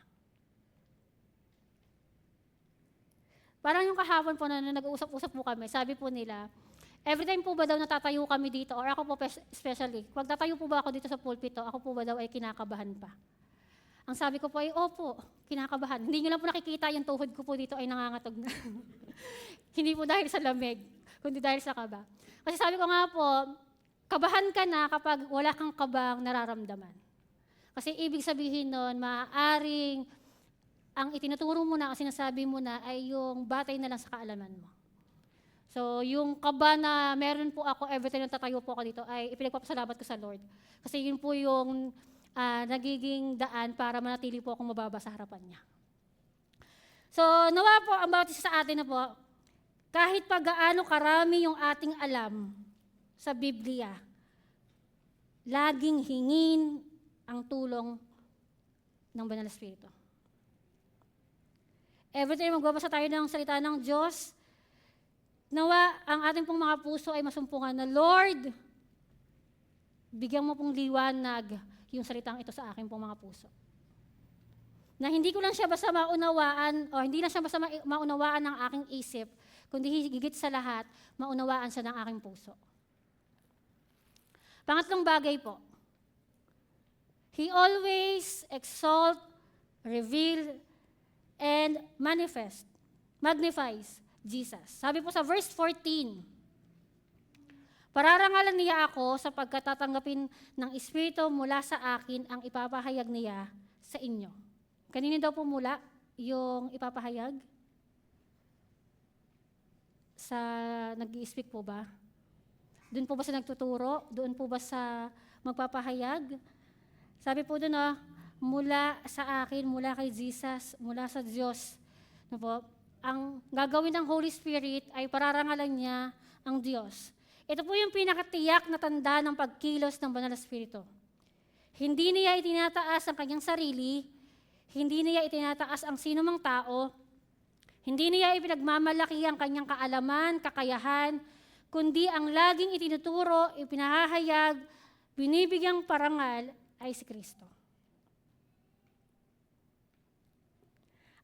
D: Parang yung kahapon po na nag-uusap-usap po kami, sabi po nila, every time po ba daw natatayo kami dito, or ako po especially, pag tatayo po ba ako dito sa pulpito, ako po ba daw ay kinakabahan pa? Ang sabi ko po ay, opo, kinakabahan. Hindi nyo lang po nakikita yung tuhod ko po dito ay nangangatog na. Hindi po dahil sa lamig, kundi dahil sa kaba. Kasi sabi ko nga po, kabahan ka na kapag wala kang kabang nararamdaman. Kasi ibig sabihin nun, maaaring ang itinuturo mo na, ang sinasabi mo na, ay yung batay na lang sa kaalaman mo. So, yung kaba na meron po ako every time tatayo po ako dito, ay ipinagpapasalamat ko sa Lord. Kasi yun po yung nagiging daan para manatili po akong mababa sa harapan niya. So, nawa po ang bawat isa sa atin na po, kahit pa gaano karami yung ating alam sa Biblia, laging hingin ang tulong ng Banal na Espiritu. Every time magbabasa tayo ng salita ng Diyos, nawa ang ating pong mga puso ay masumpungan na, Lord, bigyan mo pong liwanag yung salitang ito sa akin pong mga puso. Na hindi ko lang siya basta maunawaan, o hindi lang siya basta maunawaan ng aking isip, kundi higit sa lahat, maunawaan siya ng aking puso. Pangatlong bagay po, He always exalt, reveal, and magnifies Jesus. Sabi po sa verse 14, pararangalan niya ako sapagkat tatanggapin ng Espiritu mula sa akin ang ipapahayag niya sa inyo. Kanino daw po mula yung ipapahayag? Sa nag-i-speak po ba? Doon po ba sa nagtuturo? Doon po ba sa magpapahayag? Sabi po doon, mula sa akin, mula kay Jesus, mula sa Diyos. No po? Ang gagawin ng Holy Spirit ay pararangalan niya ang Diyos. Ito po yung pinakatiyak na tanda ng pagkilos ng Banal na Espiritu. Hindi niya itinataas ang kanyang sarili, hindi niya itinataas ang sino mang tao, hindi niya ipinagmamalaki ang kanyang kaalaman, kakayahan, kundi ang laging itinuturo, ipinahahayag, binibigyang parangal ay si Kristo.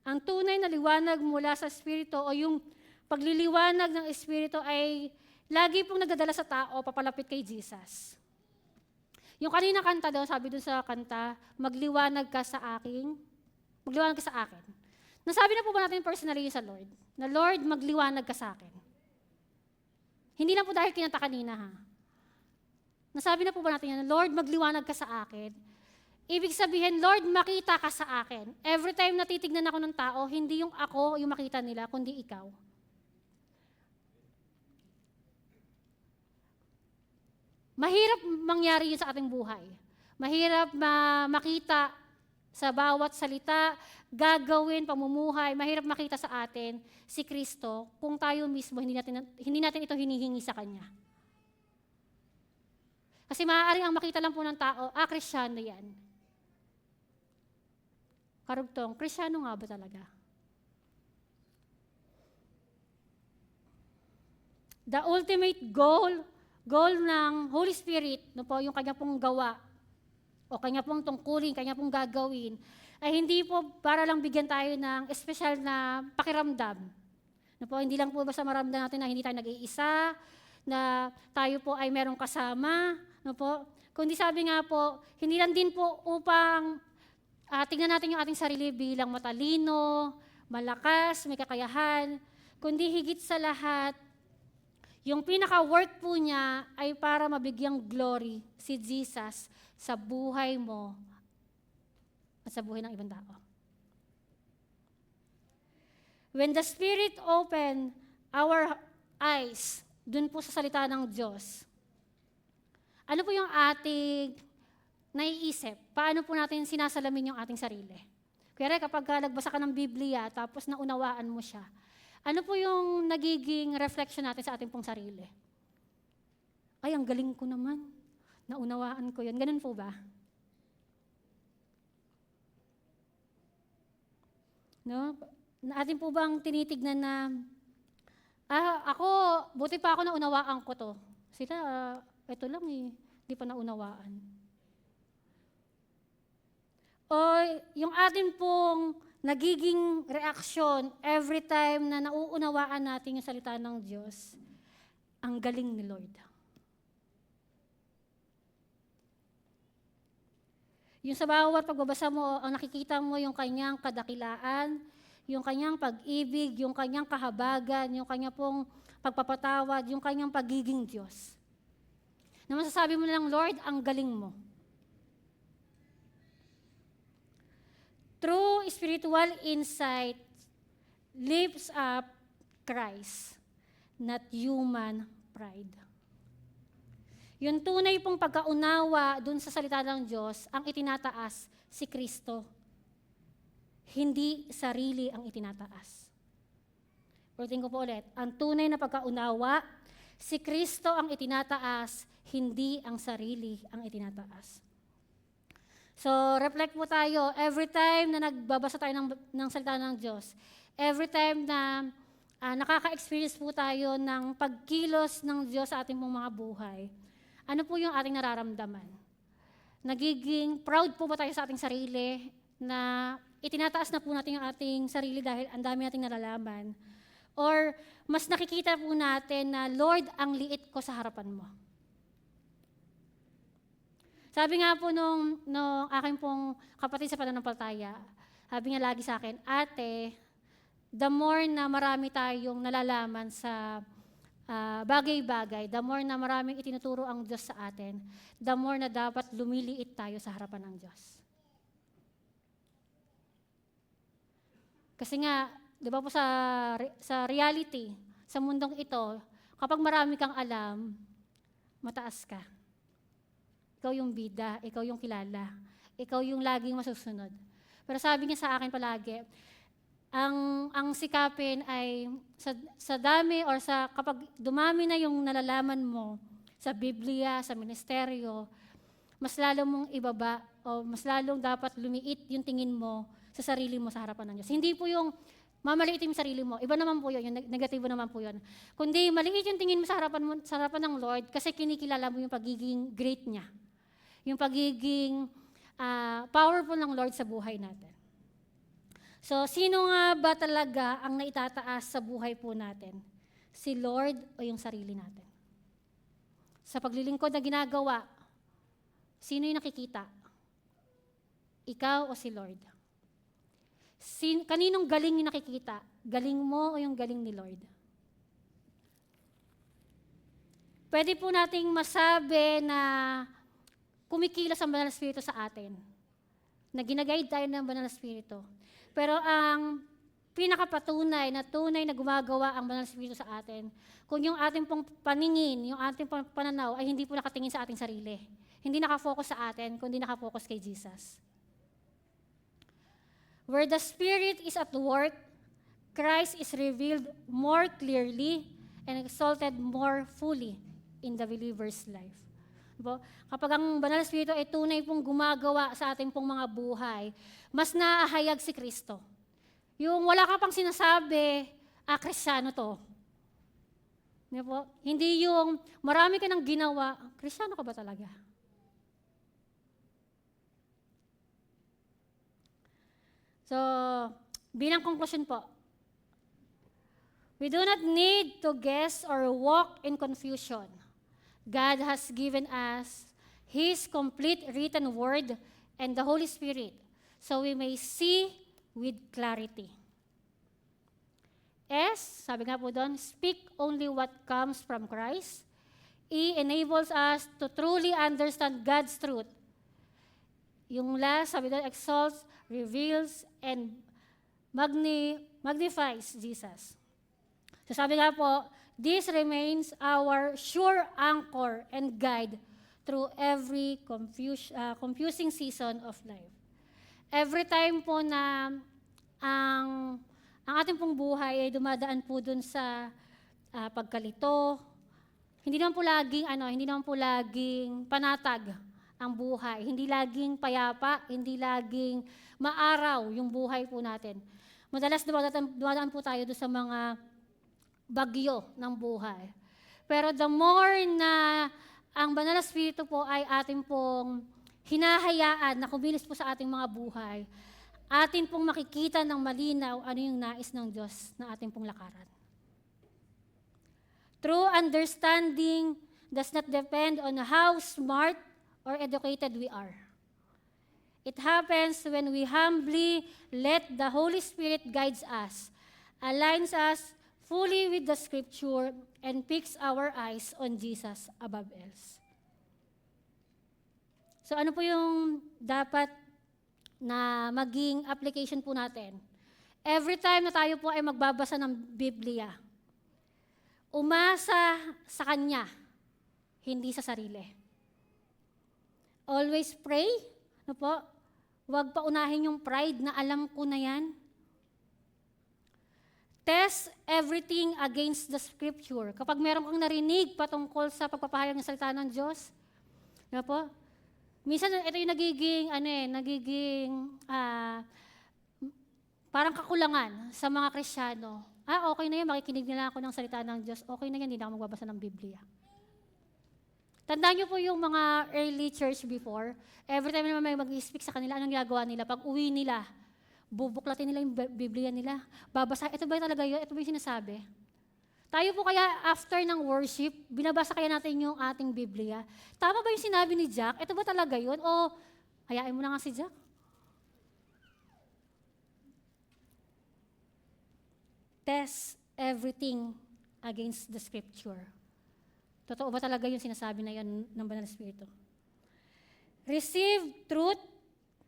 D: Ang tunay na liwanag mula sa Espiritu o yung pagliliwanag ng Espiritu ay lagi pong nagdadala sa tao papalapit kay Jesus. Yung kanina kanta daw, sabi doon sa kanta, magliwanag ka sa akin. Nasabi na po ba natin personally sa Lord? Na Lord, magliwanag ka sa akin. Hindi na po dahil kinanta kanina ha. Nasabi na po ba natin yan, Lord, magliwanag ka sa akin. Ibig sabihin, Lord, makita ka sa akin. Every time na titignan ako ng tao, hindi yung ako yung makita nila, kundi ikaw. Mahirap mangyari yun sa ating buhay. Mahirap makita sa bawat salita, gagawin, pamumuhay, mahirap makita sa atin si Kristo kung tayo mismo hindi natin ito hinihingi sa Kanya. Kasi maaaring ang makita lang po ng tao, Kristyano yan. Karugtong, Kristyano nga ba talaga? The ultimate goal ng Holy Spirit, no po, yung kanya pong gawa, o kanya pong tungkulin, kanya pong gagawin, ay hindi po para lang bigyan tayo ng espesyal na pakiramdam. No po, hindi lang po basta maramdaman natin na hindi tayo nag-iisa, na tayo po ay merong kasama, no po? Kundi sabi nga po, hindi lang din po upang tingnan natin yung ating sarili bilang matalino, malakas, may kakayahan, kundi higit sa lahat, yung pinaka-work po niya ay para mabigyang glory si Jesus sa buhay mo at sa buhay ng ibang tao. When the Spirit open our eyes, dun po sa salita ng Diyos, ano po yung ating naiisip? Paano po natin sinasalamin yung ating sarili? Kaya kapag nagbasa ka ng Biblia, tapos naunawaan mo siya, ano po yung nagiging reflection natin sa ating pong sarili? Ay, ang galing ko naman. Naunawaan ko yun. Ganun po ba? No? Atin po bang tinitignan na, ako, buti pa ako naunawaan ko to. Sila, ito lang hindi pa naunawaan. O yung atin pong nagiging reaksyon every time na nauunawaan natin yung salita ng Diyos, ang galing ni Lord. Yung sa bawat pagbabasa mo, ang nakikita mo yung kanyang kadakilaan, yung kanyang pag-ibig, yung kanyang kahabagan, yung kanyang pong pagpapatawad, yung kanyang pagiging Diyos. Na masasabi mo na lang, Lord, ang galing mo. True spiritual insight lifts up Christ, not human pride. Yung tunay pong pagkaunawa dun sa salita ng Diyos, ang itinataas si Kristo. Hindi sarili ang itinataas. Ulitin ko po ulit, ang tunay na pagkaunawa, si Kristo ang itinataas, hindi ang sarili ang itinataas. So, reflect po tayo every time na nagbabasa tayo ng salita ng Diyos. Every time na nakaka-experience po tayo ng pagkilos ng Diyos sa ating pong mga buhay. ano po yung ating nararamdaman? Nagiging proud po ba tayo sa ating sarili na itinataas na po natin yung ating sarili dahil ang dami nating nalalaman? Or mas nakikita po natin na, Lord, ang liit ko sa harapan mo. Sabi nga po nung aking pong kapatid sa pananampalataya, sabi niya lagi sa akin, ate, the more na marami tayong nalalaman sa bagay-bagay, the more na maraming itinuturo ang Diyos sa atin, the more na dapat lumiliit tayo sa harapan ng Diyos. Kasi nga, di ba po sa reality, sa mundong ito, kapag marami kang alam, mataas ka. Ikaw yung bida, ikaw yung kilala, ikaw yung laging masusunod. Pero sabi niya sa akin palagi, ang sikapin ay sa dami or kapag dumami na yung nalalaman mo sa Biblia, sa ministeryo, mas lalo mong ibaba o mas lalong dapat lumiit yung tingin mo sa sarili mo sa harapan ng Diyos. Hindi po yung mamaliit yung sarili mo. Iba naman po yun, yung negatibo naman po yun. Kundi maliit yung tingin mo sa harapan ng Lord kasi kinikilala mo yung pagiging great niya. Yung pagiging powerful ng Lord sa buhay natin. So, sino nga ba talaga ang naitataas sa buhay po natin? Si Lord o yung sarili natin? Sa paglilingkod na ginagawa, sino yung nakikita? Ikaw o si Lord? Kaninong galing yung nakikita? Galing mo o yung galing ni Lord? Pwede po nating masabi na kumikilos ang Banal na Espiritu sa atin, na ginaguide tayo ng Banal na Espiritu. Pero ang pinakapatunay na tunay na gumagawa ang Banal na Espiritu sa atin, kung yung ating pong paningin, yung ating pong pananaw ay hindi po nakatingin sa ating sarili. Hindi nakafocus sa atin, kundi nakafocus kay Jesus. Where the Spirit is at work, Christ is revealed more clearly and exalted more fully in the believer's life. Kapag ang Banal na Espiritu ay tunay pong gumagawa sa ating pong mga buhay, mas naahayag si Kristo. Yung wala ka pang sinasabi, Kristyano to. Hindi yung marami ka nang ginawa, Kristyano ka ba talaga? So, bilang conclusion po, we do not need to guess or walk in confusion. God has given us His complete written word and the Holy Spirit so we may see with clarity. S, sabi nga po doon, speak only what comes from Christ. E, enables us to truly understand God's truth. Yung last, sabi doon, exalts, reveals, and magnifies Jesus. So sabi nga po, this remains our sure anchor and guide through every confusing season of life. Every time po na ang ating pong buhay ay dumadaan po dun sa pagkalito, hindi naman po laging panatag ang buhay, hindi laging payapa, hindi laging maaraw yung buhay po natin. Madalas dumadaan po tayo doon sa mga bagyo ng buhay. Pero the more na ang Banal na Espiritu po ay ating pong hinahayaan na kumilos po sa ating mga buhay, atin pong makikita ng malinaw ano yung nais ng Diyos na ating pong lakaran. True understanding does not depend on how smart or educated we are. It happens when we humbly let the Holy Spirit guides us, aligns us fully with the Scripture, and fix our eyes on Jesus above else. So ano po yung dapat na maging application po natin? Every time na tayo po ay magbabasa ng Biblia, umasa sa Kanya, hindi sa sarili. Always pray, huwag paunahin yung pride na alam ko na yan. Test everything against the Scripture. Kapag meron kang narinig patungkol sa pagpapahayag ng salita ng Diyos, minsan ito yung nagiging parang kakulangan sa mga Kristiyano. Okay na yan, makikinig nila ako ng salita ng Diyos. Okay na yan, hindi na ako magbabasa ng Biblia. Tandaan niyo po yung mga early church before, every time naman may mag-speak sa kanila, anong ginagawa nila? Pag uwi nila, bubuklatin nila yung Biblia nila. Babasa, ito ba talaga yun? Ito ba yung sinasabi? Tayo po kaya after ng worship, binabasa kaya natin yung ating Biblia. Tama ba yung sinabi ni Jack? Ito ba talaga yun? O hayaan mo na nga si Jack? Test everything against the scripture. Totoo ba talaga yung sinasabi na yun ng Banal na Espiritu? Receive truth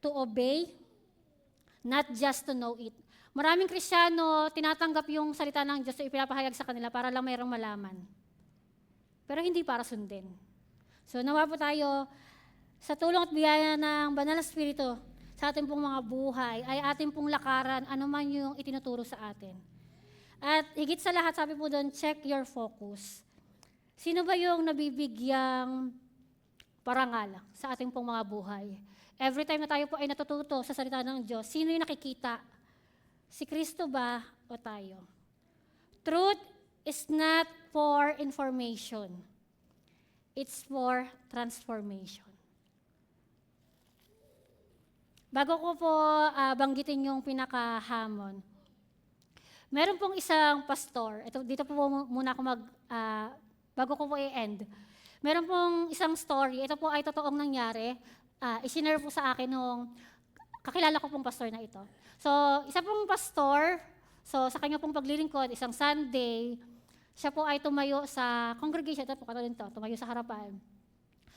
D: to obey, not just to know it. Maraming Kristiyano, tinatanggap yung salita ng Diyos at ipinapahayag sa kanila para lang mayroong malaman. Pero hindi para sundin. So nawa po tayo, sa tulong at biyaya ng Banal na Espiritu, sa ating pong mga buhay, ay ating pong lakaran, ano man yung itinuturo sa atin. At higit sa lahat, sabi po doon, check your focus. Sino ba yung nabibigyang parangal sa ating pong mga buhay? Every time na tayo po ay natututo sa salita ng Diyos, sino yung nakikita? Si Kristo ba o tayo? Truth is not for information. It's for transformation. Bago ko po banggitin yung pinakahamon, meron pong isang pastor, dito po muna ako bago ko po i-end. Meron pong isang story, ito po ay totoong nangyari, isinare po sa akin nung kakilala ko pong pastor na ito. So, isa pong pastor, so sa kanya pong paglilingkod, isang Sunday, siya po ay tumayo sa congregation, ito po katulad nito, tumayo sa harapan.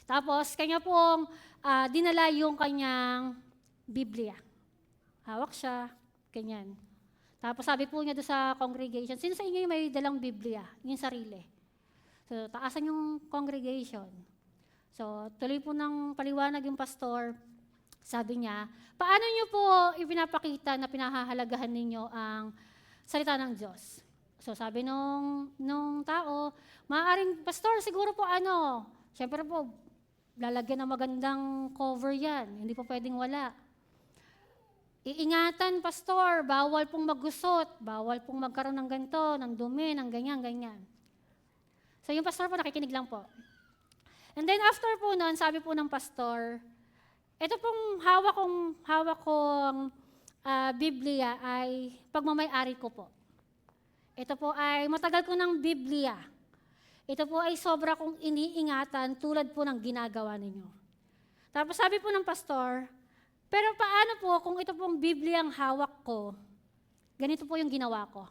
D: Tapos, kanya pong dinala yung kanyang Biblia. Hawak siya, ganyan. Tapos sabi po niya doon sa congregation, sino sa inyo yung may dalang Biblia? Yung sarili. So, taasan yung congregation. So, tuloy po ng paliwanag yung pastor, sabi niya, paano niyo po ipinapakita na pinahahalagahan ninyo ang salita ng Diyos? So, sabi nung tao, maaaring, pastor, siguro po syempre po, lalagyan ng magandang cover yan. Hindi po pwedeng wala. Iingatan, pastor, bawal pong maggusot, bawal pong magkaroon ng ganito, ng dumi, ng ganyan. So yung pastor po nakikinig lang po. And then after po nun, sabi po ng pastor, ito pong hawak kong Biblia ay pagmamay-ari ko po. Ito po ay matagal ko ng Biblia. Ito po ay sobra kong iniingatan tulad po ng ginagawa ninyo. Tapos sabi po ng pastor, pero paano po kung ito pong Biblia ang hawak ko, ganito po yung ginawa ko.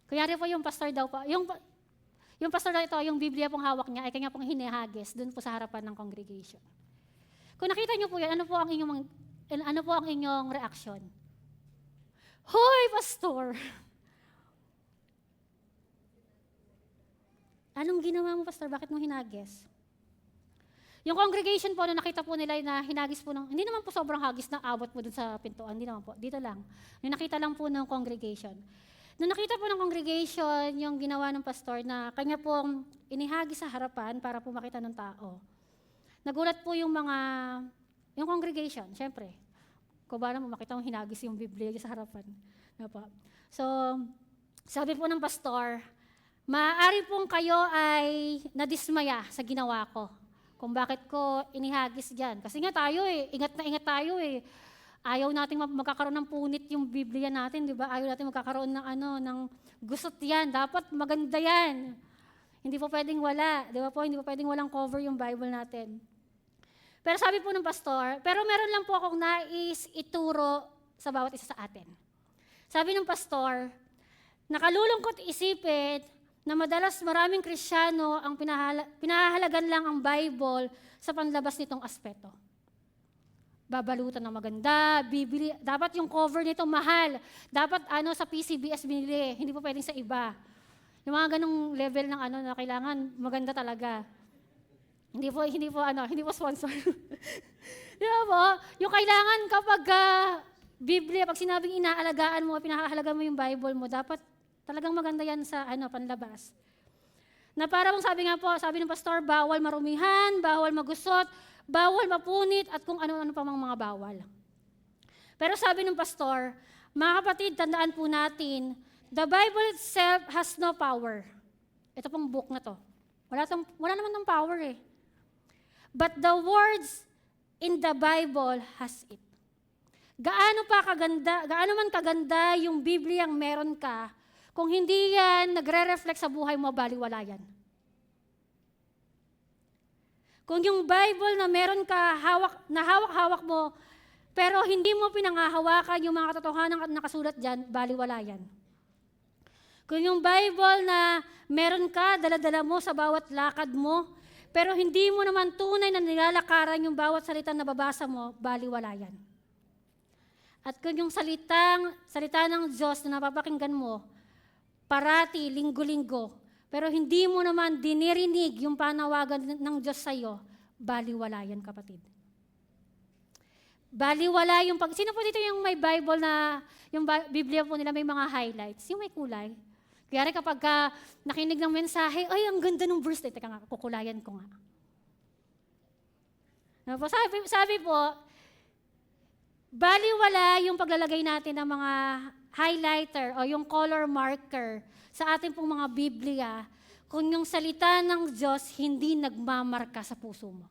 D: Kunyari po yung pastor daw po, yung pastor na ito, yung Biblia pong hawak niya, ay kanya pong hinihagis dun po sa harapan ng congregation. Kung nakita niyo po yan, ano po ang inyong reaksyon? Hoy, pastor! Anong ginawa mo, pastor? Bakit mo hinagis? Yung congregation po, na nakita po nila na hinagis po hindi naman po sobrang hagis na abot po dun sa pintuan, hindi naman po, dito lang. Yung nakita lang po ng congregation. Nung nakita po ng congregation yung ginawa ng pastor na kanya pong inihagis sa harapan para po makita ng tao. Nagulat po yung congregation, syempre. Kung ba naman makita mong hinagis yung Biblia sa harapan. So, sabi po ng pastor, maaari pong kayo ay nadismaya sa ginawa ko. Kung bakit ko inihagis dyan. Kasi nga tayo ingat na ingat tayo Ayaw nating magkakaroon ng punit yung Biblia natin, di ba? Ayaw natin magkakaroon ng gusot yan. Dapat maganda yan. Hindi po pwedeng wala, di ba po? Hindi po pwedeng walang cover yung Bible natin. Pero sabi po ng pastor, pero meron lang po akong nais ituro sa bawat isa sa atin. Sabi ng pastor, nakalulungkot isipin na madalas maraming Kristiyano ang pinahahalagan lang ang Bible sa panlabas nitong aspeto. Babalutan ng maganda, bibili, dapat yung cover nito mahal, dapat sa PCBS binili, hindi po pwedeng sa iba. Yung mga ganong level ng na kailangan maganda talaga. Hindi po sponsor. Di ba po? Yung kailangan kapag Biblia, pag sinabing inaalagaan mo, pinahahalagan mo yung Bible mo, dapat talagang maganda yan sa panlabas. Na parang sabi ng pastor, bawal marumihan, bawal magusot, bawal mapunit, at kung ano-ano pa mga bawal. Pero sabi ng pastor, mga kapatid, tandaan po natin, the Bible itself has no power. Ito pong book na to. Wala naman ng power eh. But the words in the Bible has it. Gaano man kaganda yung Biblia ang meron ka, kung hindi yan nagre-reflect sa buhay mo, baliwala yan. Kung yung Bible na meron ka, hawak-hawak mo, pero hindi mo pinangahawakan yung mga katotohanan at nakasulat dyan, baliwala yan. Kung yung Bible na meron ka, dala-dala mo sa bawat lakad mo, pero hindi mo naman tunay na nilalakaran yung bawat salita na babasa mo, baliwala yan. At kung yung salita ng Diyos na napapakinggan mo, parati, linggo-linggo, pero hindi mo naman dinirinig yung panawagan ng Diyos sa'yo, baliwala yan, kapatid. Baliwala yung sino po dito yung may Bible na, yung Biblia po nila may mga highlights, yung may kulay? Kaya kapag nakinig ng mensahe, ay, ang ganda ng verse. Teka nga, kukulayan ko nga. Sabi po, baliwala yung paglalagay natin ng mga highlighter o yung color marker sa ating pong mga Biblia kung yung salita ng Diyos hindi nagmamarka sa puso mo.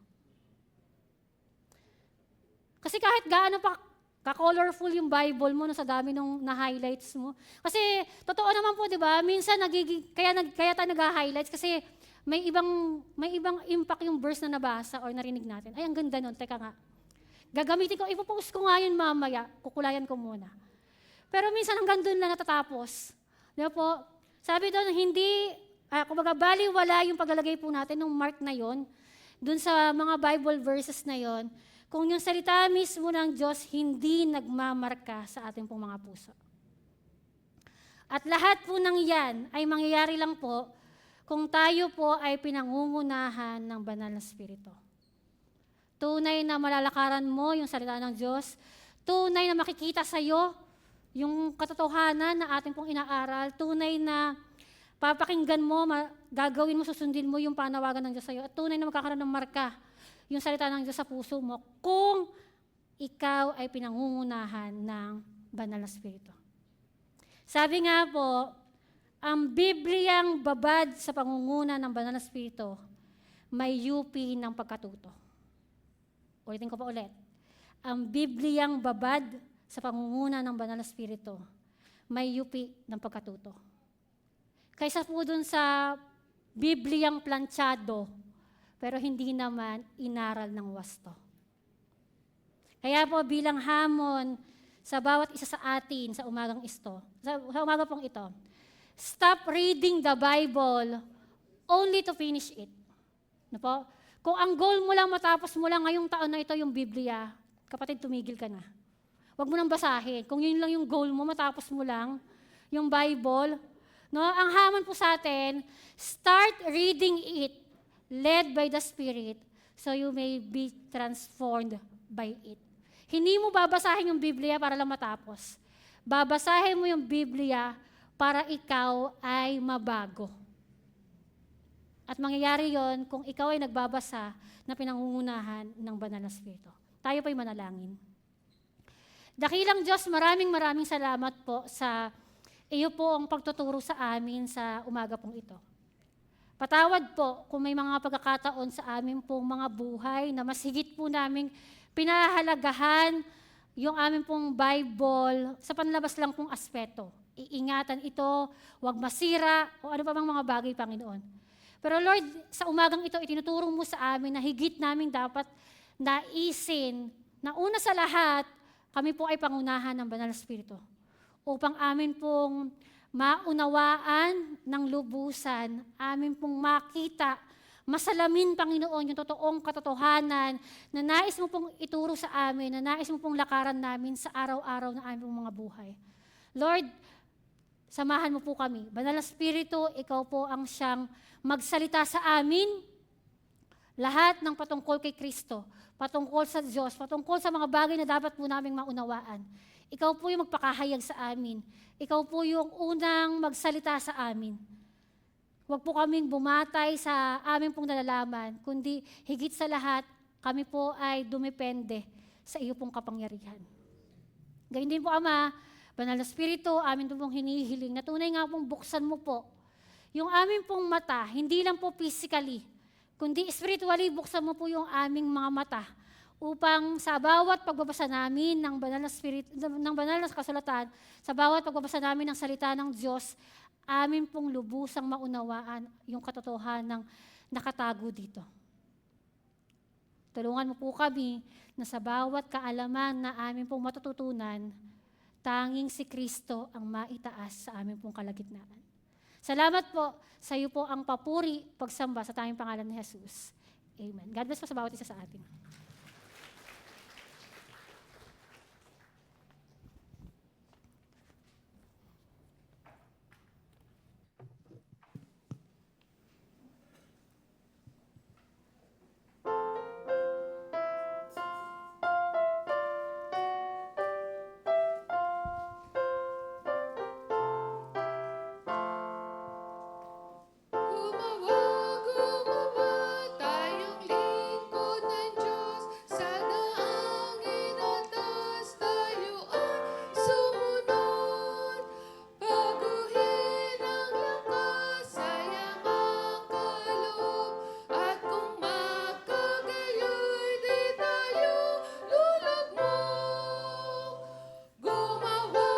D: Kasi kahit gaano pa ka-colorful yung Bible mo no, sa dami ng na-highlights mo. Kasi totoo naman po, di ba? Minsan kaya tayo nag-highlights kasi may ibang impact yung verse na nabasa or narinig natin. Ay, ang ganda nun. Teka nga. Gagamitin ko, ipopost ko nga yun mamaya. Kukulayan ko muna. Pero minsan hanggang doon lang natatapos. Di ba po? Sabi doon, kumbaga baliwala yung paglalagay po natin ng mark na yon doon sa mga Bible verses na yon kung yung salita mismo ng Diyos hindi nagmamarka sa ating pong mga puso. At lahat po ng yan ay mangyayari lang po kung tayo po ay pinangungunahan ng banal na Espiritu. Tunay na malalakaran mo yung salita ng Diyos, tunay na makikita sa iyo yung katotohanan na ating pong inaaral, tunay na papakinggan mo, gagawin mo, susundin mo yung panawagan ng Diyos sa iyo, at tunay na magkakaroon ng marka yung salita ng Diyos sa puso mo kung ikaw ay pinangungunahan ng banal na Espiritu. Sabi nga po, ang Bibliang babad sa pangunguna ng banal na Espiritu may yupi ng pagkatuto. Ulitin ko pa ulit. Ang Bibliang babad sa pangunguna ng banal na Espiritu may yupi ng pagkatuto. Kaysa po dun sa Bibliang planchado, pero hindi naman inaral ng wasto. Kaya po bilang hamon sa bawat isa sa atin sa umagang umaga pong ito, stop reading the Bible only to finish it. Ano po? Kung ang goal mo lang matapos mo lang ngayong taon na ito yung Biblia, kapatid, tumigil ka na. Huwag mo nang basahin. Kung yun lang yung goal mo, matapos mo lang yung Bible. No? Ang hamon po sa atin, start reading it led by the Spirit, so you may be transformed by it. Hindi mo babasahin yung Biblia para lang matapos. Babasahin mo yung Biblia para ikaw ay mabago. At mangyayari yon kung ikaw ay nagbabasa na pinangungunahan ng banal na Espiritu. Tayo po'y manalangin. Dakilang Diyos, maraming salamat po sa iyo po ang pagtuturo sa amin sa umaga pong ito. Patawad po kung may mga pagkakataon sa amin pong mga buhay na mas higit po namin pinahalagahan yung amin pong Bible sa panlabas lang pong aspeto. Iingatan ito, huwag masira, o ano pa bang mga bagay, Panginoon. Pero Lord, sa umagang ito, itinuturo mo sa amin na higit namin dapat naisin na una sa lahat, kami po ay pangunahan ng Banal na Espiritu upang amin pong maunawaan ng lubusan, amin pong makita, masalamin, Panginoon, yung totoong katotohanan na nais mo pong ituro sa amin, na nais mo pong lakaran namin sa araw-araw na aming mga buhay. Lord, samahan mo po kami. Banal na Espiritu, ikaw po ang siyang magsalita sa amin, lahat ng patungkol kay Kristo, patungkol sa Diyos, patungkol sa mga bagay na dapat po naming maunawaan. Ikaw po yung magpakahayag sa amin. Ikaw po yung unang magsalita sa amin. Huwag po kaming bumatay sa aming pong nalalaman, kundi higit sa lahat, kami po ay dumepende sa iyo pong kapangyarihan. Gayun din po, Ama, Banal na Espiritu, amin po pong hinihiling na tunay nga pong buksan mo po Yung aming pong mata, hindi lang po physically, kundi spiritually, buksan mo po yung aming mga mata upang sa bawat pagbabasa namin ng banal na ng banal na kasulatan, sa bawat pagbabasa namin ng salita ng Diyos, amin pong lubusang maunawaan yung katotohanan ng nakatago dito. Tulungan mo po kami na sa bawat kaalaman na amin pong matututunan, tanging si Kristo ang maitaas sa amin pong kalagitnaan. Salamat po, sa iyo po ang papuri, pagsamba sa tanging pangalan ni Jesus. Amen. God bless po sa bawat isa sa atin.
E: Gumawa, gumawa, tayong lingkod ng Diyos. Sa daangin at taas tayo ay sumunod. Baguhin ang lakas, sayang ang kaloob. At kung magkagayoy, di tayo lulugmok. Gumawa,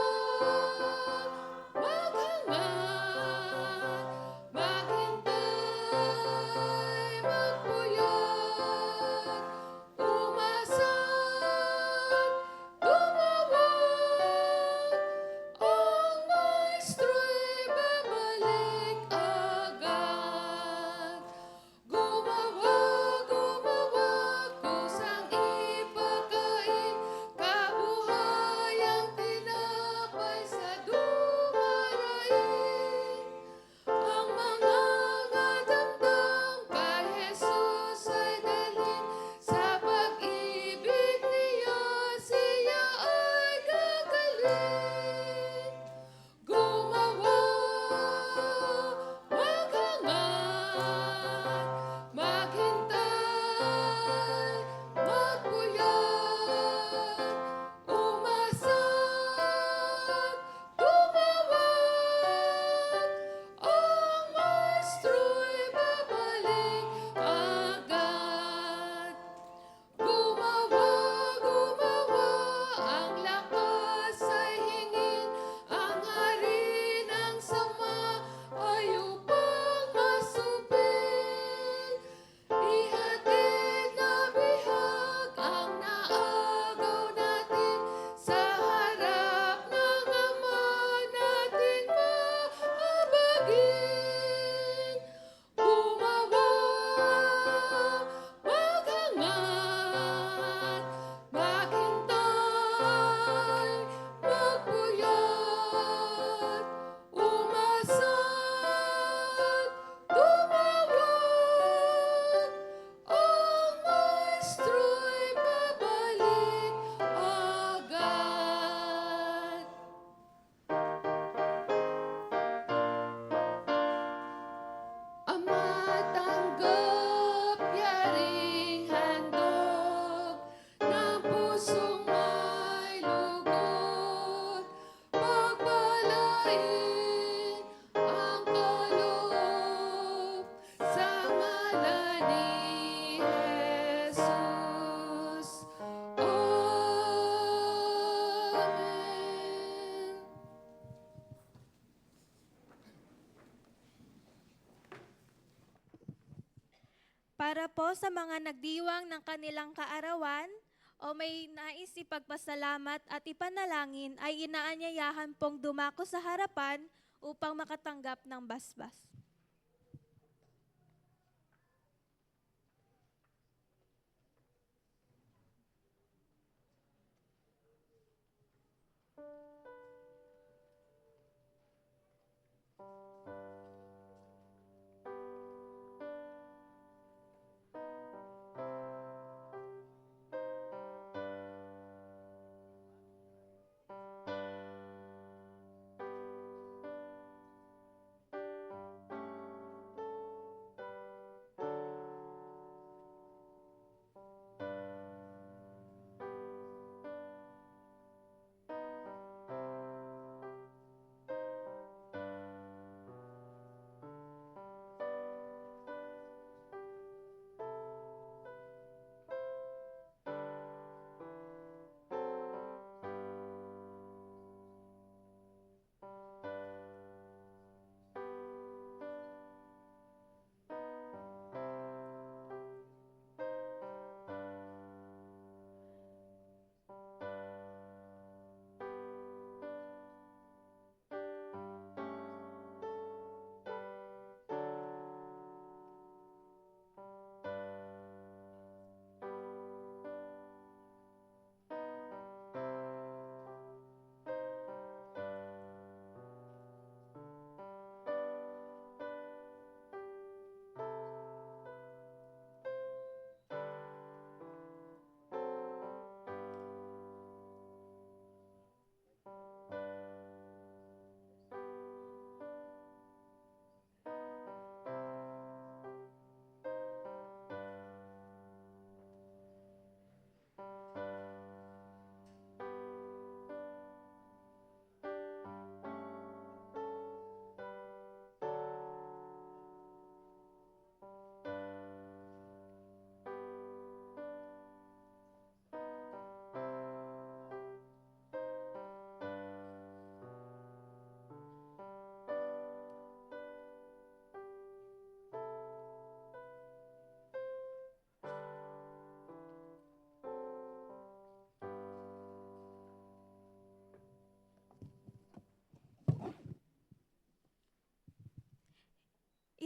E: maghangat, maghintay, magpuyat, umasat, tumawag, ang maestro'y babalik agad. Gumawa, gumawa, kusang ipagkain, kabuhayang tinapay sa dumaraing. Ang mga nadamdam kay Jesus ay dalhin, sa pag-ibig niya siya ay gagaling. Gumawa, maghangat, maghintay, magpuyat, umasat, tumawag, ang maestro'y babalik agad. Gumawa, gumawa, ang lakas ay hingin, ang hari ng sama ay upang masupil. Ihatid na bihag ang naagaw natin, sa harap ng Ama nating mahabagin. Gumawa, maghangat, maghintay, magpuyat, umasat, tumawag, ang maestro'y babalik agad. Ama, tanggap yaring handog ng pusong may lugod. Pagpalain ang kaloob sa ngalan ni Jesus. Amen.
A: Para po sa mga nagdiwang ng kanilang kaarawan o may nais ipagpasalamat at ipanalangin, ay inaanyayahan pong dumako sa harapan upang makatanggap ng basbas.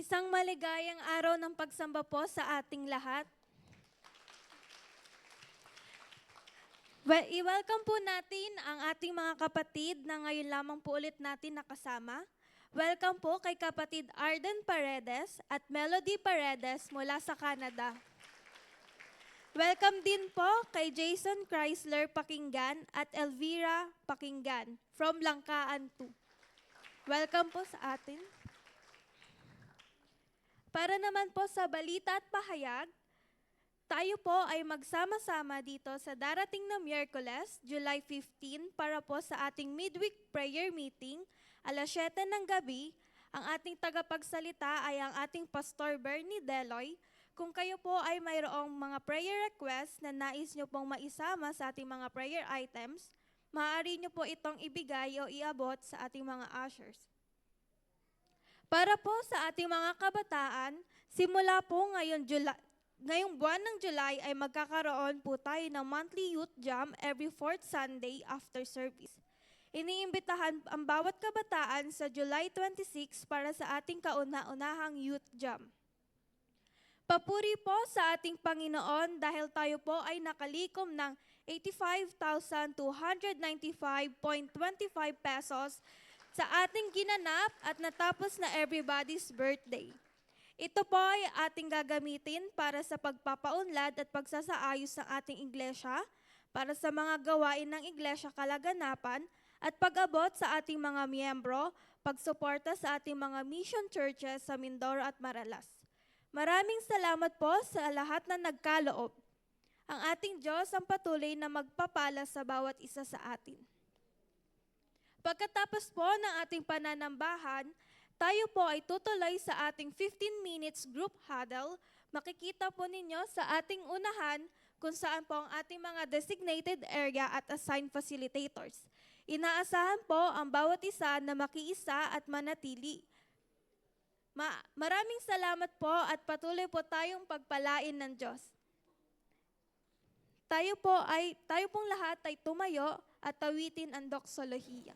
A: Isang maligayang araw ng pagsamba po sa ating lahat. Well, i-welcome po natin ang ating mga kapatid na ngayon lamang po ulit natin nakasama. Welcome po kay kapatid Arden Paredes at Melody Paredes mula sa Canada. Welcome din po kay Jason Chrysler Pakinggan at Elvira Pakinggan from Langkaan 2. Welcome po sa atin. Para naman po sa balita at pahayag, tayo po ay magsama-sama dito sa darating na Miyerkules, July 15, para po sa ating midweek prayer meeting, alas 7 ng gabi. Ang ating tagapagsalita ay ang ating Pastor Bernie Deloy. Kung kayo po ay mayroong mga prayer requests na nais nyo pong maisama sa ating mga prayer items, maaari nyo po itong ibigay o iabot sa ating mga ushers. Para po sa ating mga kabataan, simula po ngayong buwan ng July ay magkakaroon po tayo ng monthly youth jam every fourth Sunday after service. Iniimbitahan ang bawat kabataan sa July 26 para sa ating kauna-unahang youth jam. Papuri po sa ating Panginoon dahil tayo po ay nakalikom ng 85,295.25 pesos sa ating ginanap at natapos na everybody's birthday. Ito po ay ating gagamitin para sa pagpapaunlad at pagsasaayos ng ating iglesia, para sa mga gawain ng iglesia kalaganapan, at pag-abot sa ating mga miyembro, pagsuporta sa ating mga mission churches sa Mindoro at Maralas. Maraming salamat po sa lahat na nagkaloob. Ang ating Diyos ang patuloy na magpapala sa bawat isa sa atin. Pagkatapos po ng ating pananambahan, tayo po ay tutuloy sa ating 15 minutes group huddle. Makikita po ninyo sa ating unahan kung saan po ang ating mga designated area at assigned facilitators. Inaasahan po ang bawat isa na makiisa at manatili. Maraming salamat po at patuloy po tayong pagpalain ng Diyos. Tayo pong lahat ay tumayo at tawitin ang doksolohiya.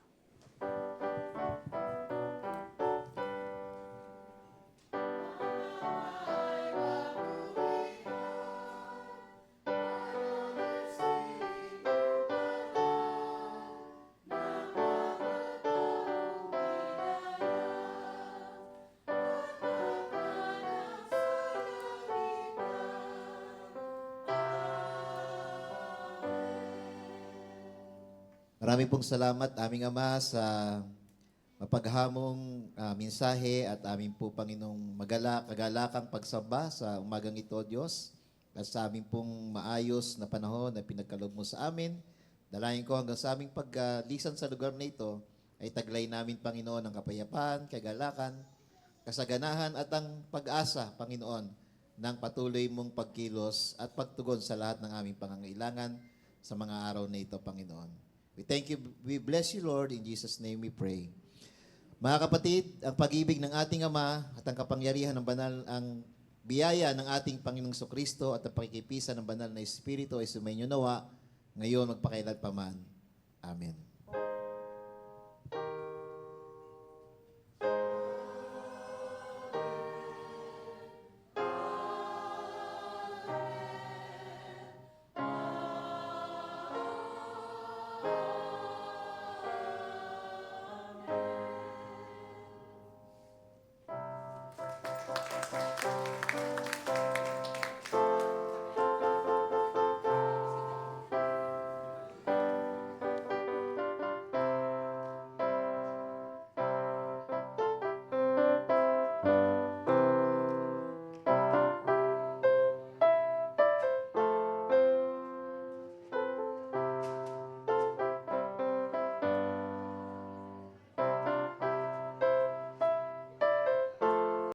C: Marami pong salamat, aming Ama, sa mapaghamong mensahe at aming po, Panginoong, kagalakang pagsamba sa umagang ito, Diyos. At sa aming pong maayos na panahon na pinagkaloob mo sa amin, dalayan ko hanggang sa aming paglisan sa lugar na ito, ay taglay namin, Panginoon, ang kapayapaan, kagalakan, kasaganahan at ang pag-asa, Panginoon, ng patuloy mong pagkilos at pagtugon sa lahat ng aming pangangailangan sa mga araw na ito, Panginoon. We thank you, we bless you, Lord, in Jesus' name we pray. Mga kapatid, ang pag-ibig ng ating Ama at ang kapangyarihan ng banal, ang biyaya ng ating Panginoong Kristo at ang pakikipisa ng banal na Espiritu ay sumainyo nawa, ngayon magpakailan pa man. Amen.